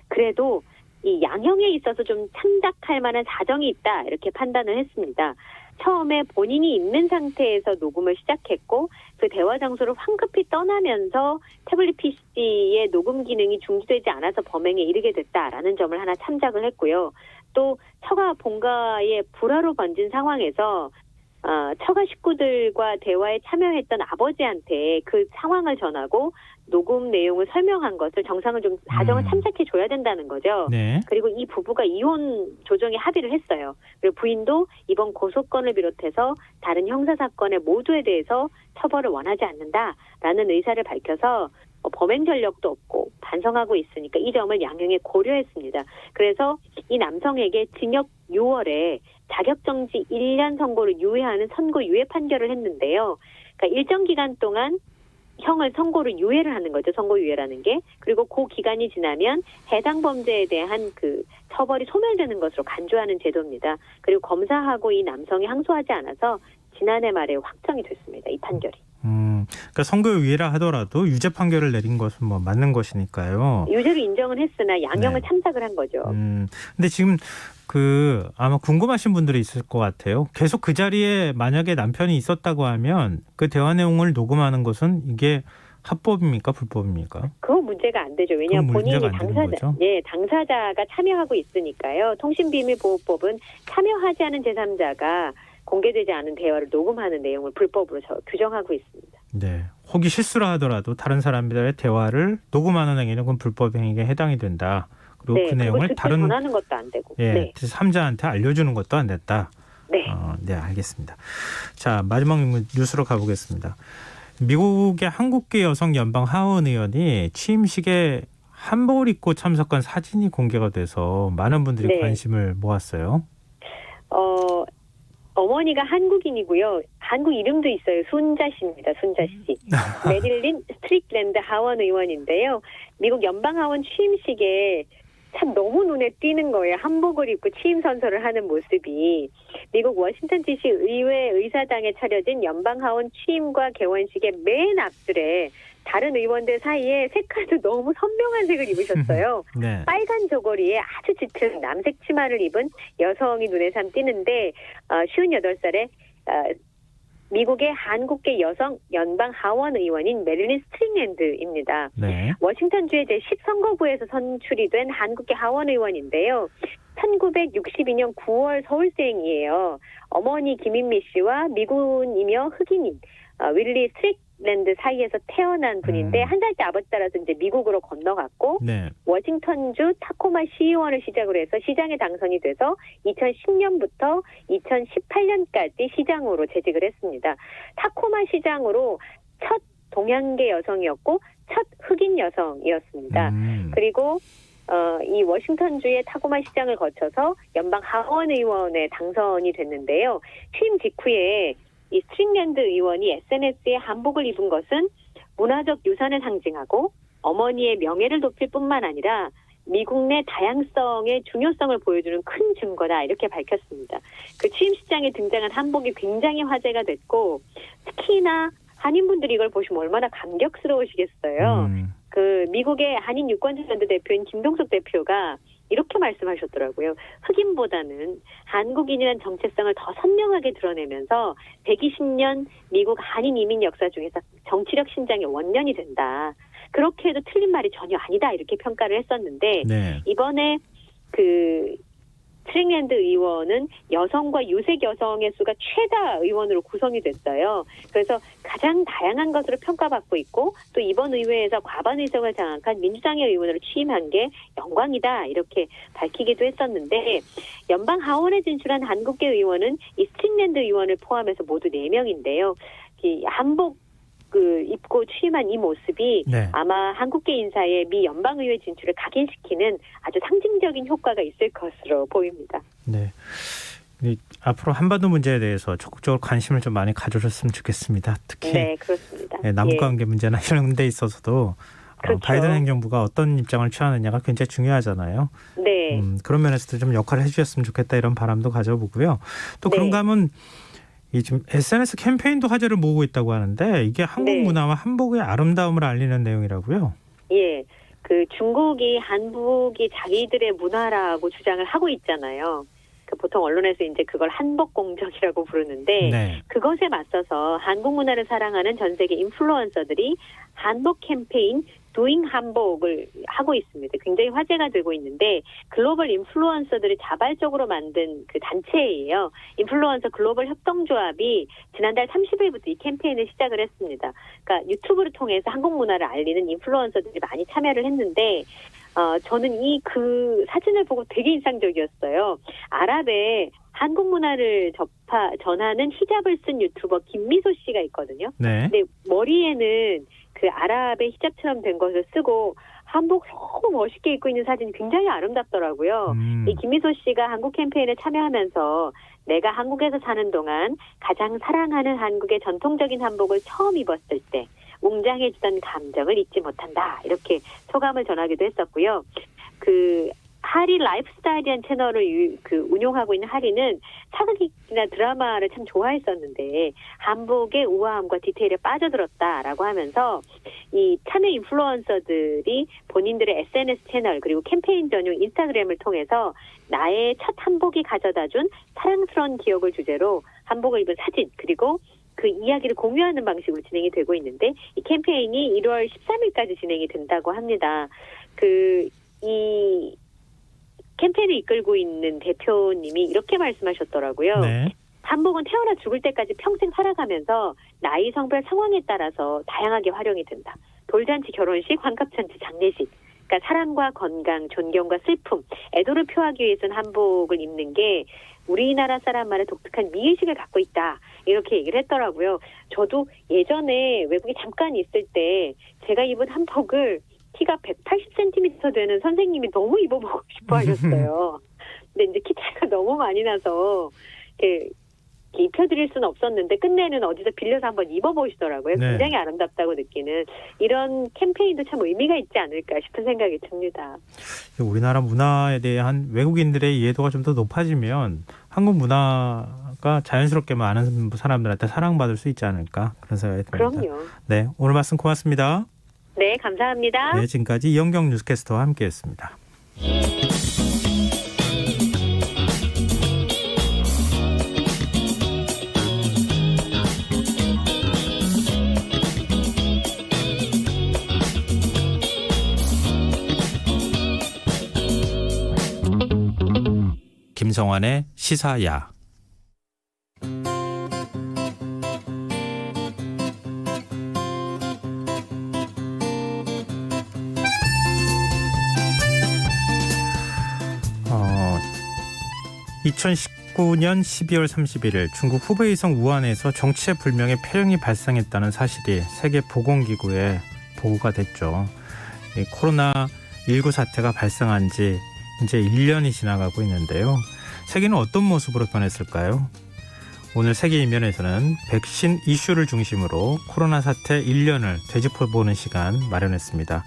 Speaker 6: 그래도 이 양형에 있어서 좀 참작할 만한 사정이 있다 이렇게 판단을 했습니다. 처음에 본인이 있는 상태에서 녹음을 시작했고 그 대화 장소를 황급히 떠나면서 태블릿 PC의 녹음 기능이 중지되지 않아서 범행에 이르게 됐다라는 점을 하나 참작을 했고요. 또 처가 본가의 불화로 번진 상황에서 처가 식구들과 대화에 참여했던 아버지한테 그 상황을 전하고 녹음 내용을 설명한 것을 정상을 좀 사정을 참작해 줘야 된다는 거죠.
Speaker 4: 네.
Speaker 6: 그리고 이 부부가 이혼 조정에 합의를 했어요. 그리고 부인도 이번 고소건을 비롯해서 다른 형사 사건의 모두에 대해서 처벌을 원하지 않는다라는 의사를 밝혀서 범행 전력도 없고 반성하고 있으니까 이 점을 양형에 고려했습니다. 그래서 이 남성에게 징역 6월에 자격정지 1년 선고를 유예하는 선고 유예 판결을 했는데요. 그러니까 일정 기간 동안 형을 선고를 유예를 하는 거죠. 선고 유예라는 게. 그리고 그 기간이 지나면 해당 범죄에 대한 그 처벌이 소멸되는 것으로 간주하는 제도입니다. 그리고 검사하고 이 남성이 항소하지 않아서 지난해 말에 확정이 됐습니다. 이 판결이.
Speaker 4: 그러니까 선고유예라 하더라도 유죄 판결을 내린 것은 뭐 맞는 것이니까요.
Speaker 6: 유죄를 인정은 했으나 양형을
Speaker 4: 네.
Speaker 6: 참작을 한 거죠.
Speaker 4: 근데 지금 아마 궁금하신 분들이 있을 것 같아요. 계속 그 자리에 만약에 남편이 있었다고 하면 그 대화 내용을 녹음하는 것은 이게 합법입니까? 불법입니까?
Speaker 6: 그건 문제가 안 되죠. 왜냐하면
Speaker 4: 그건
Speaker 6: 본인이
Speaker 4: 문제가 안 되는 거죠?
Speaker 6: 당사자가 참여하고 있으니까요. 통신비밀보호법은 참여하지 않은 제3자가 공개되지 않은 대화를 녹음하는 내용을 불법으로 규정하고 있습니다.
Speaker 4: 네. 혹이 실수라 하더라도 다른 사람들의 대화를 녹음하는 행위는 그건 불법 행위에 해당이 된다. 그리고 그 내용을 다른
Speaker 6: 전하는 것도 안 되고.
Speaker 4: 네. 3자한테 알려주는 것도 안 됐다.
Speaker 6: 네.
Speaker 4: 네, 알겠습니다. 자, 마지막 뉴스로 가보겠습니다. 미국의 한국계 여성 연방 하원 의원이 취임식에 한복을 입고 참석한 사진이 공개가 돼서 많은 분들이
Speaker 6: 네.
Speaker 4: 관심을 모았어요.
Speaker 6: 어머니가 한국인이고요. 한국 이름도 있어요. 손자 씨입니다. 손자 씨. 메릴린 스트릭랜드 하원 의원인데요. 미국 연방 하원 취임식에 참 너무 눈에 띄는 거예요. 한복을 입고 취임 선서를 하는 모습이. 미국 워싱턴 DC 의회 의사당에 차려진 연방 하원 취임과 개원식의 맨 앞줄에 다른 의원들 사이에 색깔도 너무 선명한 색을 입으셨어요.
Speaker 4: 네.
Speaker 6: 빨간 저고리에 아주 짙은 남색 치마를 입은 여성이 눈에 참 띄는데 58살에 미국의 한국계 여성 연방 하원 의원인 메릴린 스트링랜드입니다.
Speaker 4: 네.
Speaker 6: 워싱턴주의 제10선거구에서 선출이 된 한국계 하원 의원인데요. 1962년 9월 서울생이에요. 어머니 김인미 씨와 미군이며 흑인인 윌리 스트릭랜드 사이에서 태어난 분인데 한 살때 아버지 따라서 이제 미국으로 건너갔고
Speaker 4: 네.
Speaker 6: 워싱턴주 타코마 시의원을 시작으로 해서 시장에 당선이 돼서 2010년부터 2018년까지 시장으로 재직을 했습니다. 타코마 시장으로 첫 동양계 여성이었고 첫 흑인 여성이었습니다. 그리고 이 워싱턴주의 타코마 시장을 거쳐서 연방 하원 의원에 당선이 됐는데요. 취임 직후에 이 스트링랜드 의원이 SNS에 한복을 입은 것은 문화적 유산을 상징하고 어머니의 명예를 높일 뿐만 아니라 미국 내 다양성의 중요성을 보여주는 큰 증거다 이렇게 밝혔습니다. 그 취임식장에 등장한 한복이 굉장히 화제가 됐고 특히나 한인분들이 이걸 보시면 얼마나 감격스러우시겠어요. 그 미국의 한인 유권자연대 대표인 김동숙 대표가 이렇게 말씀하셨더라고요. 흑인보다는 한국인이라는 정체성을 더 선명하게 드러내면서 120년 미국 한인 이민 역사 중에서 정치력 신장의 원년이 된다. 그렇게 해도 틀린 말이 전혀 아니다 이렇게 평가를 했었는데
Speaker 4: 네.
Speaker 6: 이번에 그 스트링랜드 의원은 여성과 유색 여성의 수가 최다 의원으로 구성이 됐어요. 그래서 가장 다양한 것으로 평가받고 있고 또 이번 의회에서 과반 의석을 장악한 민주당의 의원으로 취임한 게 영광이다 이렇게 밝히기도 했었는데 연방 하원에 진출한 한국계 의원은 이 스트링랜드 의원을 포함해서 모두 4명인데요. 이 한복 입고 취임한 이 모습이
Speaker 4: 네.
Speaker 6: 아마 한국계 인사의 미 연방의회 진출을 각인시키는 아주 상징적인 효과가 있을 것으로 보입니다.
Speaker 4: 네. 앞으로 한반도 문제에 대해서 적극적으로 관심을 좀 많이 가져줬으면 좋겠습니다. 특히
Speaker 6: 네, 그렇습니다.
Speaker 4: 남북관계 문제나 이런 데 있어서도
Speaker 6: 그렇죠.
Speaker 4: 바이든 행정부가 어떤 입장을 취하느냐가 굉장히 중요하잖아요.
Speaker 6: 네.
Speaker 4: 그런 면에서도 좀 역할을 해주셨으면 좋겠다 이런 바람도 가져보고요. 또
Speaker 6: 네.
Speaker 4: 그런가 하면 이 지금 SNS 캠페인도 화제를 모으고 있다고 하는데 이게 한국
Speaker 6: 네.
Speaker 4: 문화와 한복의 아름다움을 알리는 내용이라고요.
Speaker 6: 예. 그 중국이 한복이 자기들의 문화라고 주장을 하고 있잖아요. 그 보통 언론에서 이제 그걸 한복 공정이라고 부르는데
Speaker 4: 네.
Speaker 6: 그것에 맞서서 한국 문화를 사랑하는 전 세계 인플루언서들이 한복 캠페인 도잉 한복을 하고 있습니다. 굉장히 화제가 되고 있는데 글로벌 인플루언서들이 자발적으로 만든 그 단체예요. 인플루언서 글로벌 협동조합이 지난달 30일부터 이 캠페인을 시작을 했습니다. 그러니까 유튜브를 통해서 한국 문화를 알리는 인플루언서들이 많이 참여를 했는데 저는 그 사진을 보고 되게 인상적이었어요. 아랍에 한국 문화를 전하는 히잡을 쓴 유튜버 김미소 씨가 있거든요.
Speaker 4: 네.
Speaker 6: 근데 머리에는 그 아랍의 히잡처럼 된 것을 쓰고 한복 너무 멋있게 입고 있는 사진이 굉장히 아름답더라고요. 이 김미소 씨가 한국 캠페인에 참여하면서 내가 한국에서 사는 동안 가장 사랑하는 한국의 전통적인 한복을 처음 입었을 때 웅장해지던 감정을 잊지 못한다. 이렇게 소감을 전하기도 했었고요. 그 하리 라이프스타일이라는 채널을 운용하고 있는 하리는 사극이나 드라마를 참 좋아했었는데 한복의 우아함과 디테일에 빠져들었다라고 하면서 이 참여 인플루언서들이 본인들의 SNS 채널 그리고 캠페인 전용 인스타그램을 통해서 나의 첫 한복이 가져다준 사랑스러운 기억을 주제로 한복을 입은 사진 그리고 그 이야기를 공유하는 방식으로 진행이 되고 있는데 이 캠페인이 1월 13일까지 진행이 된다고 합니다. 이 캠페인을 이끌고 있는 대표님이 이렇게 말씀하셨더라고요.
Speaker 4: 네.
Speaker 6: 한복은 태어나 죽을 때까지 평생 살아가면서 나이, 성별, 상황에 따라서 다양하게 활용이 된다. 돌잔치, 결혼식, 환갑잔치, 장례식. 그러니까 사랑과 건강, 존경과 슬픔, 애도를 표하기 위해서는 한복을 입는 게 우리나라 사람만의 독특한 미의식을 갖고 있다. 이렇게 얘기를 했더라고요. 저도 예전에 외국에 잠깐 있을 때 제가 입은 한복을 키가 180cm 되는 선생님이 너무 입어보고 싶어 하셨어요. 근데 이제 키 차이가 너무 많이 나서 이렇게 입혀드릴 수는 없었는데 끝내는 어디서 빌려서 한번 입어보시더라고요.
Speaker 4: 네.
Speaker 6: 굉장히 아름답다고 느끼는 이런 캠페인도 참 의미가 있지 않을까 싶은 생각이 듭니다.
Speaker 4: 우리나라 문화에 대한 외국인들의 이해도가 좀 더 높아지면 한국 문화가 자연스럽게 많은 사람들한테 사랑받을 수 있지 않을까 그런 생각이 듭니다.
Speaker 6: 그럼요.
Speaker 4: 네, 오늘 말씀 고맙습니다.
Speaker 6: 네, 감사합니다.
Speaker 4: 네, 지금까지 이영경 뉴스캐스터와 함께했습니다. 김성환의 시사야. 어, 2019년 12월 31일 중국 후베이성 우한에서 정체 불명의 폐렴이 발생했다는 사실이 세계보건기구에 보고가 됐죠. 이 코로나19 사태가 발생한 지 이제 1년이 지나가고 있는데요. 세계는 어떤 모습으로 변했을까요? 오늘 세계 이면에서는 백신 이슈를 중심으로 코로나 사태 1년을 되짚어보는 시간 마련했습니다.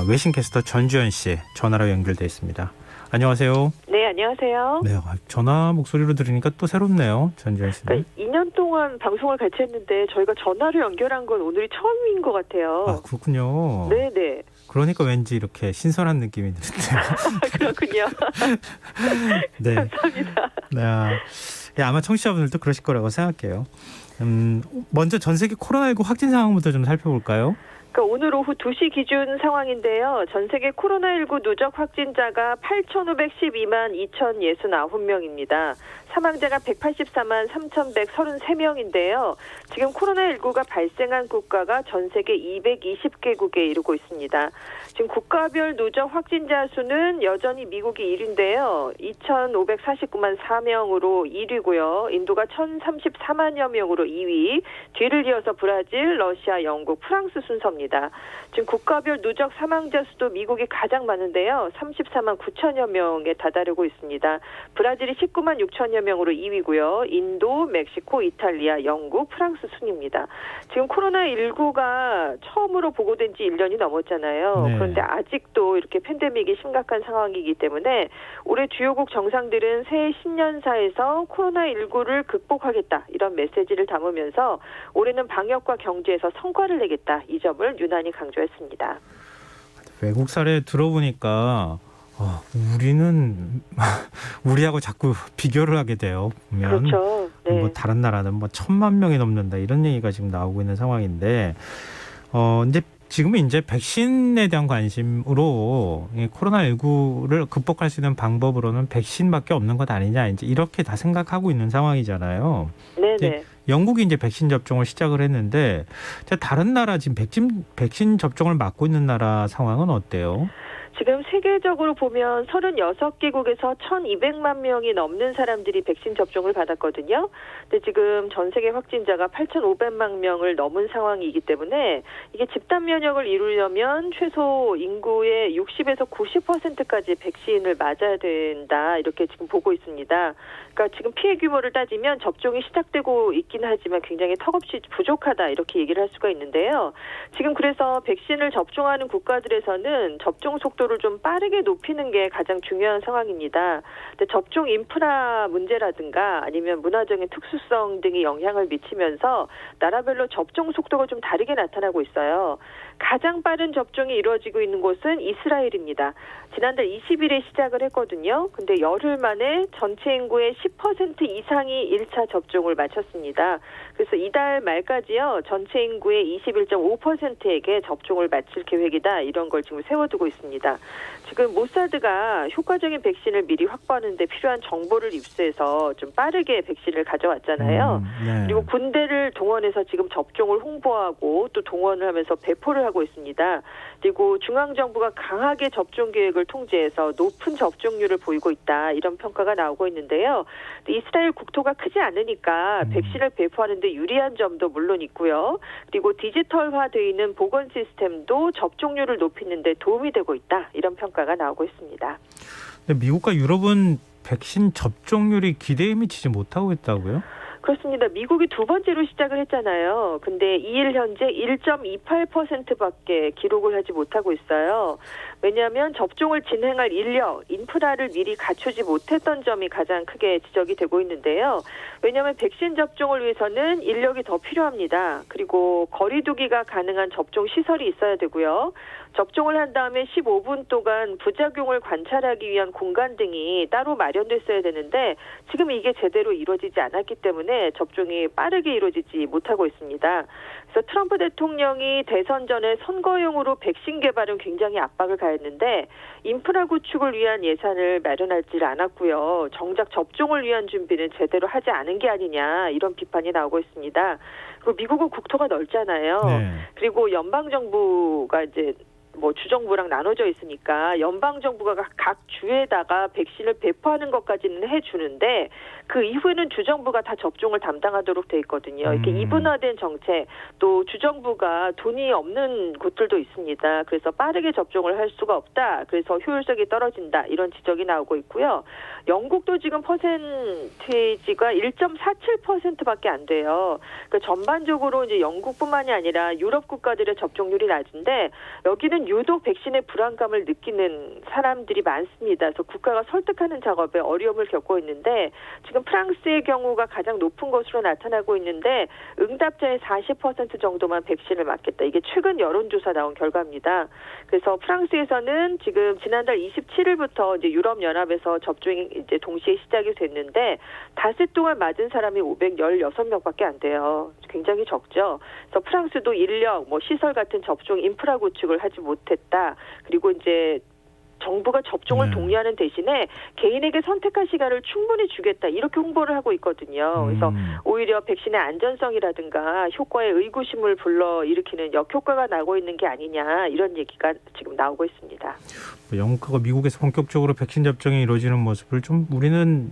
Speaker 4: 외신 캐스터 전주현 씨 전화로 연결돼 있습니다. 안녕하세요.
Speaker 7: 네, 안녕하세요.
Speaker 4: 네, 전화 목소리로 들으니까 또 새롭네요. 전주현 씨는.
Speaker 7: 그러니까 2년 동안 방송을 같이 했는데 저희가 전화로 연결한 건 오늘이 처음인 것 같아요.
Speaker 4: 아, 그렇군요.
Speaker 7: 네네.
Speaker 4: 그러니까 왠지 이렇게 신선한 느낌이 드는데요.
Speaker 7: 그렇군요.
Speaker 4: 네.
Speaker 7: 감사합니다.
Speaker 4: 네, 아마 청취자분들도 그러실 거라고 생각해요. 먼저 전 세계 코로나19 확진 상황부터 좀 살펴볼까요?
Speaker 7: 그러니까 오늘 오후 2시 기준 상황인데요. 전 세계 코로나19 누적 확진자가 8,512만 2,069명입니다. 사망자가 184만 3,133명인데요. 지금 코로나19가 발생한 국가가 전 세계 220개국에 이르고 있습니다. 지금 국가별 누적 확진자 수는 여전히 미국이 1위인데요. 2,549만 4명으로 1위고요. 인도가 1,034만여 명으로 2위, 뒤를 이어서 브라질, 러시아, 영국, 프랑스 순서입니다. 지금 국가별 누적 사망자 수도 미국이 가장 많은데요. 34만 9천여 명에 다다르고 있습니다. 브라질이 19만 6천여 명으로 2위고요. 인도, 멕시코, 이탈리아, 영국, 프랑스 순입니다. 지금 코로나19가 처음으로 보고된 지 1년이 넘었잖아요.
Speaker 4: 네.
Speaker 7: 그런데 아직도 이렇게 팬데믹이 심각한 상황이기 때문에 올해 주요국 정상들은 새해 신년사에서 코로나19를 극복하겠다 이런 메시지를 담으면서 올해는 방역과 경제에서 성과를 내겠다 이 점을 유난히 강조했습니다.
Speaker 4: 외국 사례 들어보니까 우리는 우리하고 자꾸 비교를 하게 돼요. 보면
Speaker 7: 그렇죠. 네.
Speaker 4: 뭐 다른 나라는 뭐 1,000만 명이 넘는다 이런 얘기가 지금 나오고 있는 상황인데 이제 지금은 이제 백신에 대한 관심으로 이 코로나19를 극복할 수 있는 방법으로는 백신밖에 없는 것 아니냐 이제 이렇게 다 생각하고 있는 상황이잖아요.
Speaker 7: 네네.
Speaker 4: 영국이 이제 백신 접종을 시작을 했는데 다른 나라 지금 백신 접종을 맡고 있는 나라 상황은 어때요?
Speaker 7: 지금 세계적으로 보면 36개국에서 1,200만 명이 넘는 사람들이 백신 접종을 받았거든요. 근데 지금 전 세계 확진자가 8,500만 명을 넘은 상황이기 때문에 이게 집단 면역을 이루려면 최소 인구의 60에서 90%까지 백신을 맞아야 된다. 이렇게 지금 보고 있습니다. 그러니까 지금 피해 규모를 따지면 접종이 시작되고 있긴 하지만 굉장히 턱없이 부족하다. 이렇게 얘기를 할 수가 있는데요. 지금 그래서 백신을 접종하는 국가들에서는 접종 속도를 좀 빠르게 높이는 게 가장 중요한 상황입니다. 근데 접종 인프라 문제라든가 아니면 문화적인 특수성 등이 영향을 미치면서 나라별로 접종 속도가 좀 다르게 나타나고 있어요. 가장 빠른 접종이 이루어지고 있는 곳은 이스라엘입니다. 지난달 20일에 시작을 했거든요. 근데 열흘 만에 전체 인구의 10% 이상이 1차 접종을 마쳤습니다. 그래서 이달 말까지요. 전체 인구의 21.5%에게 접종을 마칠 계획이다. 이런 걸 지금 세워두고 있습니다. 지금 모사드가 효과적인 백신을 미리 확보하는 데 필요한 정보를 입수해서 좀 빠르게 백신을 가져왔잖아요.
Speaker 4: 네.
Speaker 7: 그리고 군대를 동원해서 지금 접종을 홍보하고 또 동원을 하면서 배포를 하고 있습니다. 그리고 중앙정부가 강하게 접종 계획을 통제해서 높은 접종률을 보이고 있다. 이런 평가가 나오고 있는데요. 이스라엘 국토가 크지 않으니까 백신을 배포하는 데 유리한 점도 물론 있고요. 그리고 디지털화되어 있는 보건 시스템도 접종률을 높이는 데 도움이 되고 있다. 이런 평가가 나오고 있습니다.
Speaker 4: 근데 미국과 유럽은 백신 접종률이 기대에 미치지 못하고 있다고요?
Speaker 7: 그렇습니다. 미국이 두 번째로 시작을 했잖아요. 근데 2일 현재 1.28%밖에 기록을 하지 못하고 있어요. 왜냐하면 접종을 진행할 인력, 인프라를 미리 갖추지 못했던 점이 가장 크게 지적이 되고 있는데요. 왜냐하면 백신 접종을 위해서는 인력이 더 필요합니다. 그리고 거리 두기가 가능한 접종 시설이 있어야 되고요. 접종을 한 다음에 15분 동안 부작용을 관찰하기 위한 공간 등이 따로 마련됐어야 되는데 지금 이게 제대로 이루어지지 않았기 때문에 접종이 빠르게 이루어지지 못하고 있습니다. 그래서 트럼프 대통령이 대선 전에 선거용으로 백신 개발은 굉장히 압박을 가했는데 인프라 구축을 위한 예산을 마련하지 않았고요. 정작 접종을 위한 준비는 제대로 하지 않은 게 아니냐 이런 비판이 나오고 있습니다. 그리고 미국은 국토가 넓잖아요.
Speaker 4: 네.
Speaker 7: 그리고 연방정부가 이제 주정부랑 나눠져 있으니까 연방정부가 각 주에다가 백신을 배포하는 것까지는 해주는데 그 이후에는 주정부가 다 접종을 담당하도록 돼 있거든요. 이렇게 이분화된 정책, 또 주정부가 돈이 없는 곳들도 있습니다. 그래서 빠르게 접종을 할 수가 없다. 그래서 효율성이 떨어진다. 이런 지적이 나오고 있고요. 영국도 지금 퍼센테이지가 1.47%밖에 안 돼요. 그러니까 전반적으로 이제 영국뿐만이 아니라 유럽 국가들의 접종률이 낮은데 여기는 유독 백신의 불안감을 느끼는 사람들이 많습니다. 그래서 국가가 설득하는 작업에 어려움을 겪고 있는데 지금 프랑스의 경우가 가장 높은 것으로 나타나고 있는데 응답자의 40% 정도만 백신을 맞겠다. 이게 최근 여론조사 나온 결과입니다. 그래서 프랑스에서는 지금 지난달 27일부터 이제 유럽연합에서 접종이 이제 동시에 시작이 됐는데 닷새 동안 맞은 사람이 516명밖에 안 돼요. 굉장히 적죠. 그래서 프랑스도 인력, 시설 같은 접종 인프라 구축을 하지 못했다. 그리고 이제 정부가 접종을 독려하는 대신에 개인에게 선택할 시간을 충분히 주겠다. 이렇게 홍보를 하고 있거든요. 그래서 오히려 백신의 안전성이라든가 효과에 의구심을 불러일으키는 역효과가 나고 있는 게 아니냐. 이런 얘기가 지금 나오고 있습니다.
Speaker 4: 영국과 미국에서 본격적으로 백신 접종이 이루어지는 모습을 좀 우리는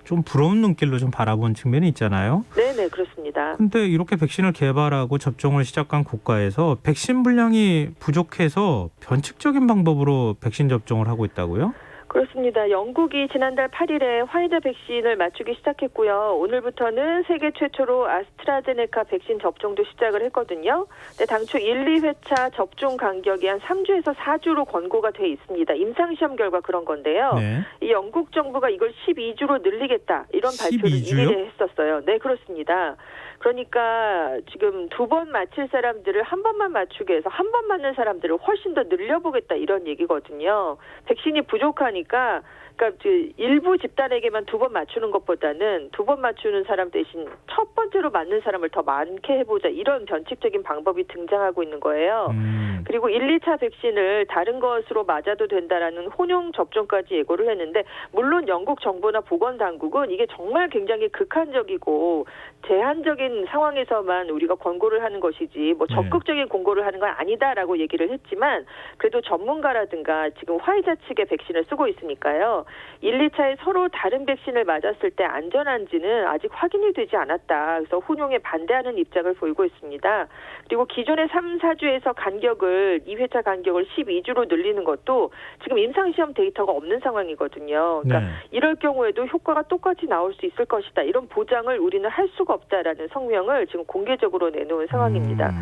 Speaker 4: 좀 부러운 눈길로 좀 바라본 측면이 있잖아요.
Speaker 7: 네네, 그렇습니다. 그렇습니다.
Speaker 4: 근데 이렇게 백신을 개발하고 접종을 시작한 국가에서 백신 분량이 부족해서 변칙적인 방법으로 백신 접종을 하고 있다고요?
Speaker 7: 그렇습니다. 영국이 지난달 8일에 화이자 백신을 맞추기 시작했고요. 오늘부터는 세계 최초로 아스트라제네카 백신 접종도 시작을 했거든요. 근데 당초 1, 2회차 접종 간격이 한 3주에서 4주로 권고가 돼 있습니다. 임상시험 결과 그런 건데요.
Speaker 4: 네.
Speaker 7: 이 영국 정부가 이걸 12주로 늘리겠다 이런 발표를
Speaker 4: 12주요?
Speaker 7: 2일에 했었어요. 네, 그렇습니다. 그러니까 지금 2번 맞힐 사람들을 한 번만 맞추게 해서 한 번 맞는 사람들을 훨씬 더 늘려보겠다 이런 얘기거든요. 백신이 부족하니까 그러니까 일부 집단에게만 2번 맞추는 것보다는 2번 맞추는 사람 대신 첫 번째로 맞는 사람을 더 많게 해보자 이런 변칙적인 방법이 등장하고 있는 거예요. 그리고 1, 2차 백신을 다른 것으로 맞아도 된다라는 혼용 접종까지 예고를 했는데 물론 영국 정부나 보건당국은 이게 정말 굉장히 극한적이고 제한적인 상황에서만 우리가 권고를 하는 것이지 뭐 적극적인 권고를 하는 건 아니다라고 얘기를 했지만 그래도 전문가라든가 지금 화이자 측의 백신을 쓰고 있으니까요. 1, 2차에 서로 다른 백신을 맞았을 때 안전한지는 아직 확인이 되지 않았다. 그래서 혼용에 반대하는 입장을 보이고 있습니다. 그리고 기존의 3, 4주에서 간격을 2회차 간격을 12주로 늘리는 것도 지금 임상시험 데이터가 없는 상황이거든요. 그러니까 이럴 경우에도 효과가 똑같이 나올 수 있을 것이다. 이런 보장을 우리는 할 수가 없다라는 성명을 지금 공개적으로 내놓은 상황입니다.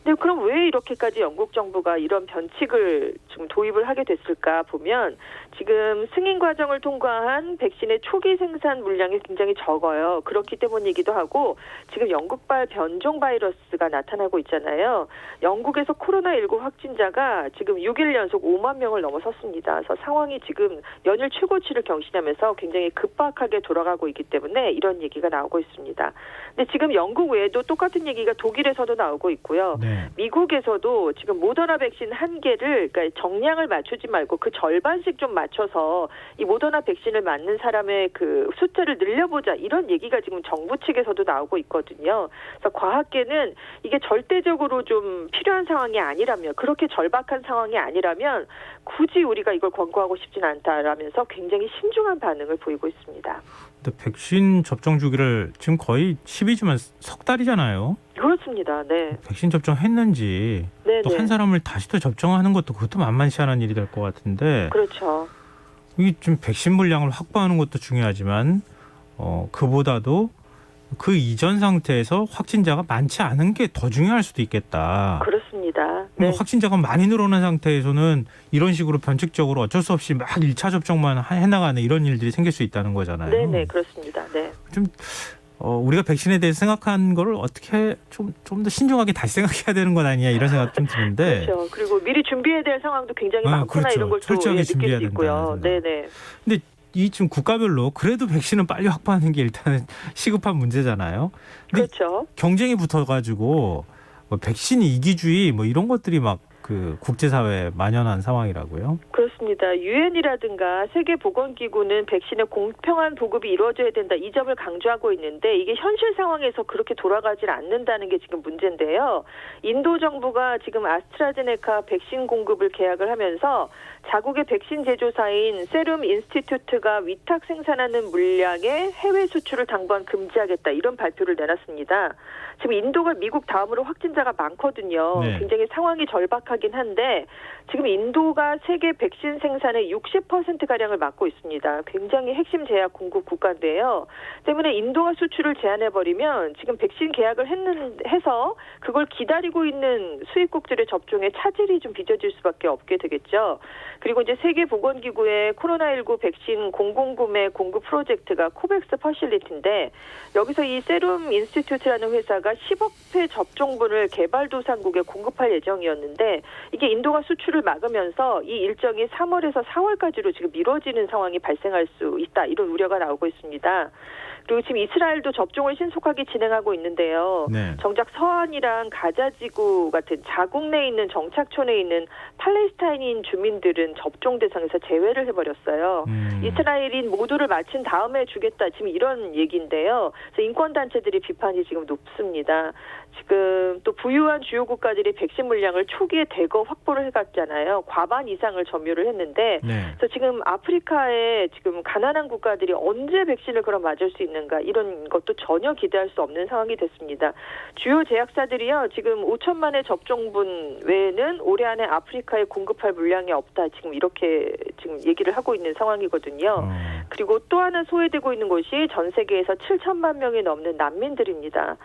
Speaker 7: 근데 그럼 왜 이렇게까지 영국 정부가 이런 변칙을 지금 도입을 하게 됐을까 보면 지금 승인 과정을 통과한 백신의 초기 생산 물량이 굉장히 적어요. 그렇기 때문이기도 하고 지금 영국발 변종 바이러스가 나타나고 있잖아요. 영국에서 코로나19 확진자가 지금 6일 연속 5만 명을 넘어섰습니다. 그래서 상황이 지금 연일 최고치를 경신하면서 굉장히 급박하게 돌아가고 있기 때문에 이런 얘기가 나오고 있습니다. 근데 지금 영국 외에도 똑같은 얘기가 독일에서도 나오고 있고요. 미국에서도 지금 모더나 백신 한 개를 그러니까 정량을 맞추지 말고 그 절반씩 좀 맞춰서 이 모더나 백신을 맞는 사람의 그 숫자를 늘려보자 이런 얘기가 지금 정부 측에서도 나오고 있거든요. 그래서 과학계는 이게 절대적으로 좀 필요한 상황이 아니라면 그렇게 절박한 상황이 아니라면 굳이 우리가 이걸 권고하고 싶진 않다라면서 굉장히 신중한 반응을 보이고 있습니다.
Speaker 4: 근데 백신 접종 주기를 지금 거의 12주면 석 달이잖아요.
Speaker 7: 그렇습니다. 네.
Speaker 4: 백신 접종했는지 또 한 사람을 다시 또 접종하는 것도 그것도 만만치 않은 일이 될 것 같은데.
Speaker 7: 그렇죠.
Speaker 4: 이 좀 백신 물량을 확보하는 것도 중요하지만 그보다도 그 이전 상태에서 확진자가 많지 않은 게 더 중요할 수도 있겠다.
Speaker 7: 그렇습니다. 네.
Speaker 4: 확진자가 많이 늘어난 상태에서는 이런 식으로 변칙적으로 어쩔 수 없이 막 1차 접종만 해나가는 이런 일들이 생길 수 있다는 거잖아요.
Speaker 7: 네, 그렇습니다. 네.
Speaker 4: 좀 우리가 백신에 대해서 생각한 거를 어떻게 좀 더 신중하게 다시 생각해야 되는 건 아니냐 이런 생각 좀 드는데.
Speaker 7: 그렇죠. 그리고 미리 준비해야 될 상황도 굉장히 많구나
Speaker 4: 그렇죠.
Speaker 7: 이런 걸 또
Speaker 4: 철저하게
Speaker 7: 느낄
Speaker 4: 준비해야
Speaker 7: 수 있고요. 네네.
Speaker 4: 근데 이 지금 국가별로 그래도 백신은 빨리 확보하는 게 일단은 시급한 문제잖아요.
Speaker 7: 그렇죠.
Speaker 4: 경쟁이 붙어가지고 뭐 백신 이기주의 뭐 이런 것들이 막 그 국제사회에 만연한 상황이라고요?
Speaker 7: 그렇습니다. 유엔이라든가 세계보건기구는 백신의 공평한 보급이 이루어져야 된다. 이 점을 강조하고 있는데 이게 현실 상황에서 그렇게 돌아가질 않는다는 게 지금 문제인데요. 인도 정부가 지금 아스트라제네카 백신 공급을 계약을 하면서 자국의 백신 제조사인 세룸 인스티튜트가 위탁 생산하는 물량의 해외 수출을 당분 금지하겠다. 이런 발표를 내놨습니다. 지금 인도가 미국 다음으로 확진자가 많거든요. 굉장히 상황이 절박하긴 한데 지금 인도가 세계 백신 생산의 60%가량을 맡고 있습니다. 굉장히 핵심 제약 공급 국가인데요. 때문에 인도가 수출을 제한해버리면 지금 백신 계약을 해서 그걸 기다리고 있는 수입국들의 접종에 차질이 좀 빚어질 수밖에 없게 되겠죠. 그리고 이제 세계보건기구의 코로나19 백신 공공구매 공급 프로젝트가 코백스 퍼실리티인데 여기서 이 세룸 인스티튜트라는 회사가 10억 회 접종분을 개발도상국에 공급할 예정이었는데 이게 인도가 수출을 막으면서 이 일정이 3월에서 4월까지로 지금 미뤄지는 상황이 발생할 수 있다. 이런 우려가 나오고 있습니다. 그리고 지금 이스라엘도 접종을 신속하게 진행하고 있는데요. 정작 서한이랑 가자지구 같은 자국 내에 있는 정착촌에 있는 팔레스타인인 주민들은 접종 대상에서 제외를 해버렸어요. 이스라엘인 모두를 마친 다음에 주겠다. 지금 이런 얘기인데요. 그래서 인권단체들이 비판이 지금 높습니다. 지금 또 부유한 주요 국가들이 백신 물량을 초기에 대거 확보를 해갔잖아요. 과반 이상을 점유를 했는데 그래서 지금 아프리카의 지금 가난한 국가들이 언제 백신을 그럼 맞을 수 있는 되는가 이런 것도 전혀 기대할 수 없는 상황이 됐습니다. 주요 제약사들이요 지금 5천만의 접종분 외에는 올해 안에 아프리카에 공급할 물량이 없다 지금 이렇게 지금 얘기를 하고 있는 상황이거든요. 그리고 또 하나 소외되고 있는 곳이 전 세계에서 7천만 명이 넘는 난민들입니다.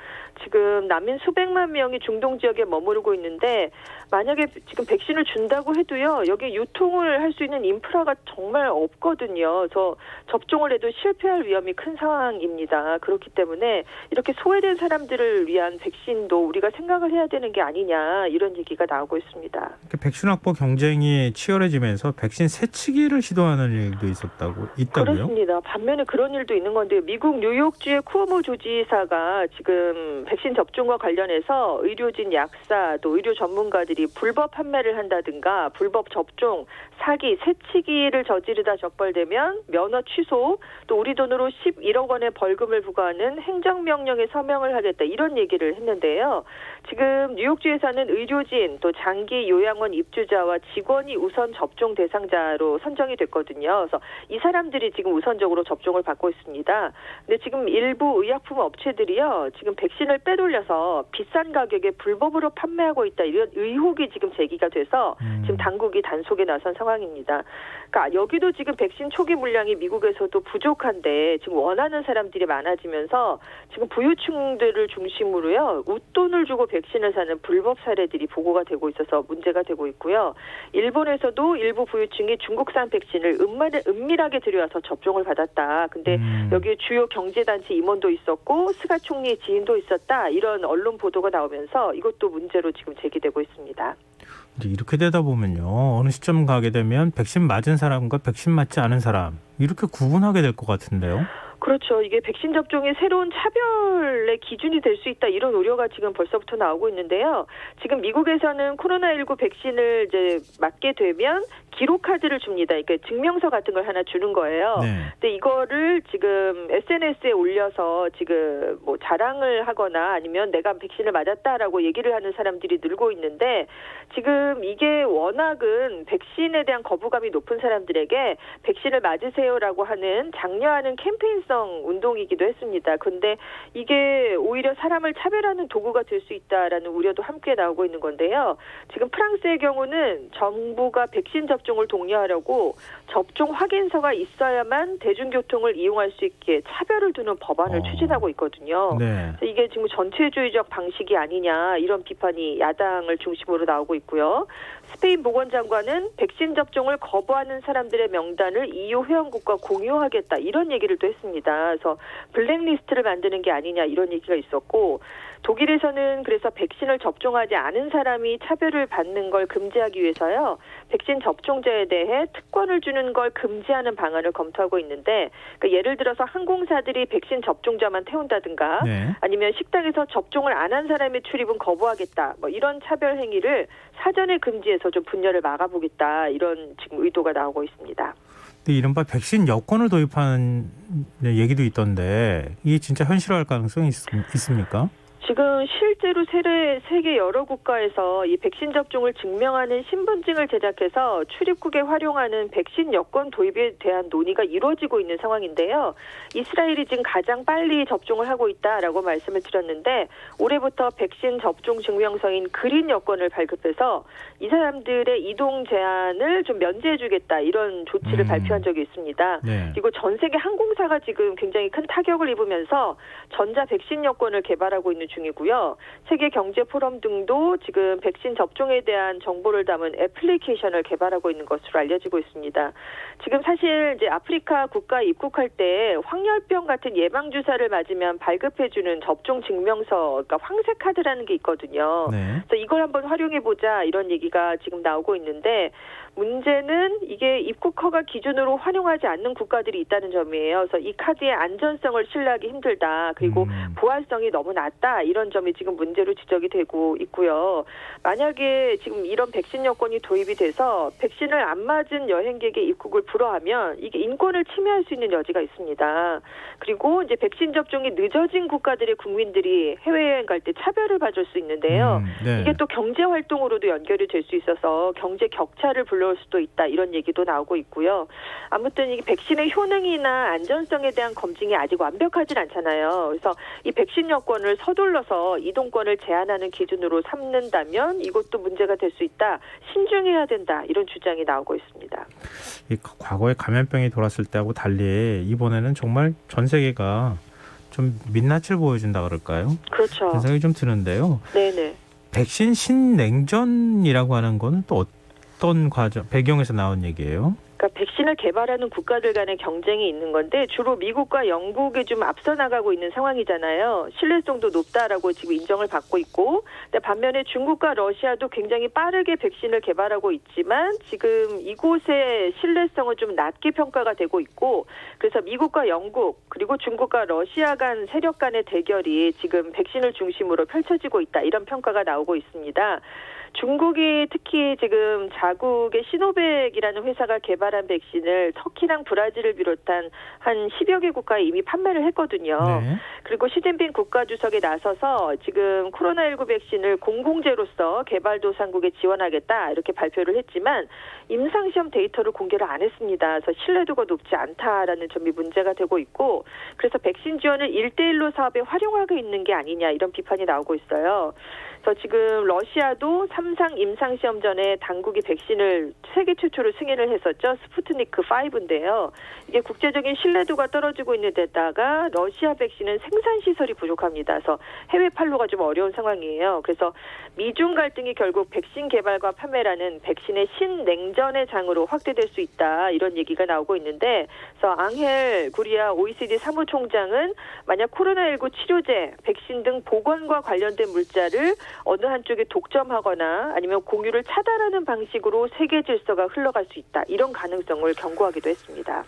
Speaker 7: 지금 난민 수백만 명이 중동 지역에 머무르고 있는데 만약에 지금 백신을 준다고 해도요 여기 유통을 할 수 있는 인프라가 정말 없거든요. 그래서 접종을 해도 실패할 위험이 큰 상황입니다. 그렇기 때문에 이렇게 소외된 사람들을 위한 백신도 우리가 생각을 해야 되는 게 아니냐 이런 얘기가 나오고 있습니다.
Speaker 4: 백신 확보 경쟁이 치열해지면서 백신 새치기를 시도하는 일도 있다고요?
Speaker 7: 그렇습니다. 반면에 그런 일도 있는 건데 미국 뉴욕주의 쿠오모 주지사가 지금 백신 접종과 관련해서 의료진, 약사, 또 의료 전문가들이 불법 판매를 한다든가 불법 접종, 사기, 새치기를 저지르다 적발되면 면허 취소, 또 우리 돈으로 11억 원의 벌금을 부과하는 행정명령에 서명을 하겠다 이런 얘기를 했는데요. 지금 뉴욕주에서는 의료진, 또 장기 요양원 입주자와 직원이 우선 접종 대상자로 선정이 됐거든요. 그래서 이 사람들이 지금 우선적으로 접종을 받고 있습니다. 근데 지금 일부 의약품 업체들이요, 지금 백신을 빼돌려서 비싼 가격에 불법으로 판매하고 있다 이런 의혹이 지금 제기가 돼서 지금 당국이 단속에 나선 상황입니다. 그러니까 여기도 지금 백신 초기 물량이 미국에서도 부족한데 지금 원하는 사람들이 많아지면서 지금 부유층들을 중심으로요 웃돈을 주고 백신을 사는 불법 사례들이 보고가 되고 있어서 문제가 되고 있고요. 일본에서도 일부 부유층이 중국산 백신을 은밀하게 들여와서 접종을 받았다. 근데 여기 주요 경제단체 임원도 있었고 스가 총리의 지인도 있었다. 이런 언론 보도가 나오면서 이것도 문제로 지금 제기되고 있습니다.
Speaker 4: 이렇게 되다 보면요. 어느 시점 가게 되면 백신 맞은 사람과 백신 맞지 않은 사람 이렇게 구분하게 될 것 같은데요.
Speaker 7: 그렇죠. 이게 백신 접종이 새로운 차별의 기준이 될 수 있다 이런 우려가 지금 벌써부터 나오고 있는데요. 지금 미국에서는 코로나19 백신을 이제 맞게 되면 기록카드를 줍니다. 그러니까 증명서 같은 걸 하나 주는 거예요.
Speaker 4: 네.
Speaker 7: 근데 이거를 지금 SNS에 올려서 지금 뭐 자랑을 하거나 아니면 내가 백신을 맞았다라고 얘기를 하는 사람들이 늘고 있는데 지금 이게 워낙은 백신에 대한 거부감이 높은 사람들에게 백신을 맞으세요라고 하는 장려하는 캠페인성 운동이기도 했습니다. 근데 이게 오히려 사람을 차별하는 도구가 될 수 있다라는 우려도 함께 나오고 있는 건데요. 지금 프랑스의 경우는 정부가 백신 접종을 독려하려고 접종 확인서가 있어야만 대중교통을 이용할 수 있게 차별을 두는 법안을 추진하고 있거든요.
Speaker 4: 네.
Speaker 7: 이게 지금 전체주의적 방식이 아니냐 이런 비판이 야당을 중심으로 나오고 있고요. 스페인 보건장관은 백신 접종을 거부하는 사람들의 명단을 EU 회원국과 공유하겠다 이런 얘기를 또 했습니다. 그래서 블랙리스트를 만드는 게 아니냐 이런 얘기가 있었고 독일에서는 그래서 백신을 접종하지 않은 사람이 차별을 받는 걸 금지하기 위해서요. 백신 접종자에 대해 특권을 주는 걸 금지하는 방안을 검토하고 있는데 그러니까 예를 들어서 항공사들이 백신 접종자만 태운다든가
Speaker 4: 네.
Speaker 7: 아니면 식당에서 접종을 안 한 사람의 출입은 거부하겠다. 뭐 이런 차별 행위를 사전에 금지해서 좀 분열을 막아보겠다. 이런 지금 의도가 나오고 있습니다.
Speaker 4: 근데 이른바 백신 여권을 도입하는 얘기도 있던데 이게 진짜 현실화할 가능성이 있습니까?
Speaker 7: 지금 실제로 세계 여러 국가에서 이 백신 접종을 증명하는 신분증을 제작해서 출입국에 활용하는 백신 여권 도입에 대한 논의가 이루어지고 있는 상황인데요. 이스라엘이 지금 가장 빨리 접종을 하고 있다라고 말씀을 드렸는데 올해부터 백신 접종 증명서인 그린 여권을 발급해서 이 사람들의 이동 제한을 좀 면제해주겠다 이런 조치를 발표한 적이 있습니다.
Speaker 4: 네.
Speaker 7: 그리고 전 세계 항공사가 지금 굉장히 큰 타격을 입으면서 전자 백신 여권을 개발하고 있는 중이고요. 세계 경제 포럼 등도 지금 백신 접종에 대한 정보를 담은 애플리케이션을 개발하고 있는 것으로 알려지고 있습니다. 지금 사실 이제 아프리카 국가에 입국할 때 황열병 같은 예방 주사를 맞으면 발급해주는 접종 증명서, 그러니까 황색 카드라는 게 있거든요.
Speaker 4: 네.
Speaker 7: 그래서 이걸 한번 활용해 보자 이런 얘기가 지금 나오고 있는데 문제는 이게 입국 허가 기준으로 활용하지 않는 국가들이 있다는 점이에요. 그래서 이 카드의 안전성을 신뢰하기 힘들다. 그리고 보안성이 너무 낮다. 있다. 이런 점이 지금 문제로 지적이 되고 있고요. 만약에 지금 이런 백신 여권이 도입이 돼서 백신을 안 맞은 여행객의 입국을 불허하면 이게 인권을 침해할 수 있는 여지가 있습니다. 그리고 이제 백신 접종이 늦어진 국가들의 국민들이 해외여행 갈 때 차별을 받을 수 있는데요.
Speaker 4: 네.
Speaker 7: 이게 또 경제 활동으로도 연결이 될 수 있어서 경제 격차를 불러올 수도 있다. 이런 얘기도 나오고 있고요. 아무튼 이 백신의 효능이나 안전성에 대한 검증이 아직 완벽하진 않잖아요. 그래서 이 백신 여권을 서둘러서 이동권을 제한하는 기준으로 삼는다면 이것도 문제가 될 수 있다. 신중해야 된다. 이런 주장이 나오고 있습니다.
Speaker 4: 이 과거에 감염병이 돌았을 때하고 달리 이번에는 정말 전 세계가 좀 민낯을 보여준다 그럴까요?
Speaker 7: 그렇죠.
Speaker 4: 그런 생각이 좀 드는데요.
Speaker 7: 네네.
Speaker 4: 백신 신냉전이라고 하는 거는 또 어떤 과정, 배경에서 나온 얘기예요?
Speaker 7: 그러니까 백신을 개발하는 국가들 간의 경쟁이 있는 건데 주로 미국과 영국이 좀 앞서 나가고 있는 상황이잖아요. 신뢰성도 높다라고 지금 인정을 받고 있고, 근데 반면에 중국과 러시아도 굉장히 빠르게 백신을 개발하고 있지만 지금 이곳의 신뢰성은 좀 낮게 평가가 되고 있고, 그래서 미국과 영국 그리고 중국과 러시아 간 세력 간의 대결이 지금 백신을 중심으로 펼쳐지고 있다. 이런 평가가 나오고 있습니다. 중국이 특히 지금 자국의 시노백이라는 회사가 개발한 백신을 터키랑 브라질을 비롯한 한 10여 개 국가에 이미 판매를 했거든요.
Speaker 4: 네.
Speaker 7: 그리고 시진핑 국가주석이 나서서 지금 코로나19 백신을 공공재로서 개발도상국에 지원하겠다 이렇게 발표를 했지만 임상시험 데이터를 공개를 안 했습니다. 그래서 신뢰도가 높지 않다라는 점이 문제가 되고 있고, 그래서 백신 지원을 1대1로 사업에 활용하고 있는 게 아니냐 이런 비판이 나오고 있어요. 그래서 지금 러시아도 3상 임상시험 전에 당국이 백신을 세계 최초로 승인을 했었죠. 스푸트니크 5인데요. 이게 국제적인 신뢰도가 떨어지고 있는 데다가 러시아 백신은 생산시설이 부족합니다. 그래서 해외 판로가 좀 어려운 상황이에요. 그래서 미중 갈등이 결국 백신 개발과 판매라는 백신의 신냉전의 장으로 확대될 수 있다. 이런 얘기가 나오고 있는데, 그래서 앙헬 구리아 OECD 사무총장은 만약 코로나19 치료제, 백신 등 보건과 관련된 물자를 어느 한쪽에 독점하거나 아니면 공유를 차단하는 방식으로 세계 질서가 흘러갈 수 있다. 이런 가능성을 경고하기도 했습니다.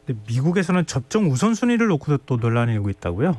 Speaker 4: 근데 미국에서는 접종 우선순위를 놓고도 또 논란이 일고 있다고요?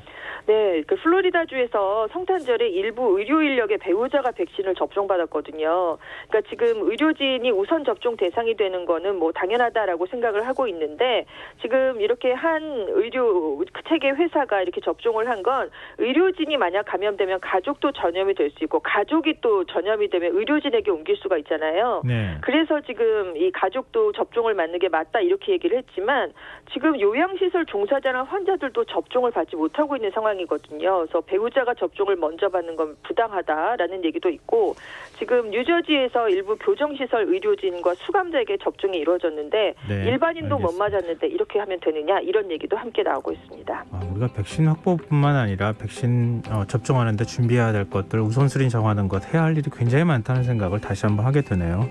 Speaker 7: 네, 그 플로리다주에서 성탄절에 일부 의료 인력의 배우자가 백신을 접종받았거든요. 그러니까 지금 의료진이 우선 접종 대상이 되는 거는 뭐 당연하다라고 생각을 하고 있는데, 지금 이렇게 한 의료 체계 회사가 이렇게 접종을 한 건 의료진이 만약 감염되면 가족도 전염이 될 수 있고 가족이 또 전염이 되면 의료진에게 옮길 수가 있잖아요.
Speaker 4: 네.
Speaker 7: 그래서 지금 이 가족도 접종을 맞는 게 맞다 이렇게 얘기를 했지만 지금 요양시설 종사자나 환자들도 접종을 받지 못하고 있는 상황이거든요. 그래서 배우자가 접종을 먼저 받는 건 부당하다라는 얘기도 있고, 지금 뉴저지에서 일부 교정시설 의료진과 수감자에게 접종이 이루어졌는데
Speaker 4: 네,
Speaker 7: 일반인도 못
Speaker 4: 알겠습니다.
Speaker 7: 맞았는데 이렇게 하면 되느냐 이런 얘기도 함께 나오고 있습니다.
Speaker 4: 우리가 백신 확보뿐만 아니라 백신 접종하는데 준비해야 될 것들, 우선순위 정하는 것, 해야 할 일이 굉장히 많다는 생각을 다시 한번 하게 되네요.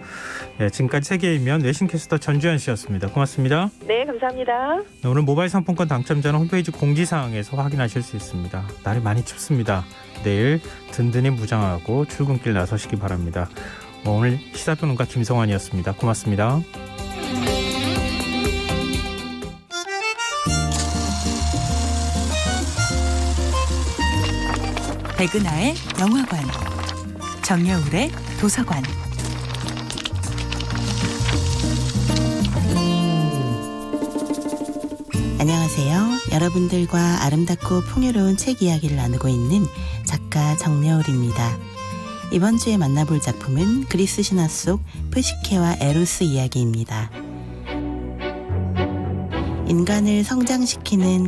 Speaker 4: 네, 지금까지 세계이면 외신캐스터 전주현 씨였습니다. 고맙습니다.
Speaker 7: 네, 감사합니다.
Speaker 4: 네, 오늘 모바일 상품권 당첨자는 홈페이지 공지사항에서 확인하실 수 있습니다. 날이 많이 춥습니다. 내일 든든히 무장하고 출근길 나서시기 바랍니다. 오늘 시사평론가 김성환이었습니다. 고맙습니다.
Speaker 8: 백은하의 영화관, 정여울의 도서관.
Speaker 9: 안녕하세요. 여러분들과 아름답고 풍요로운 책 이야기를 나누고 있는 작가 정여울입니다. 이번 주에 만나볼 작품은 그리스 신화 속 프시케와 에로스 이야기입니다. 인간을 성장시키는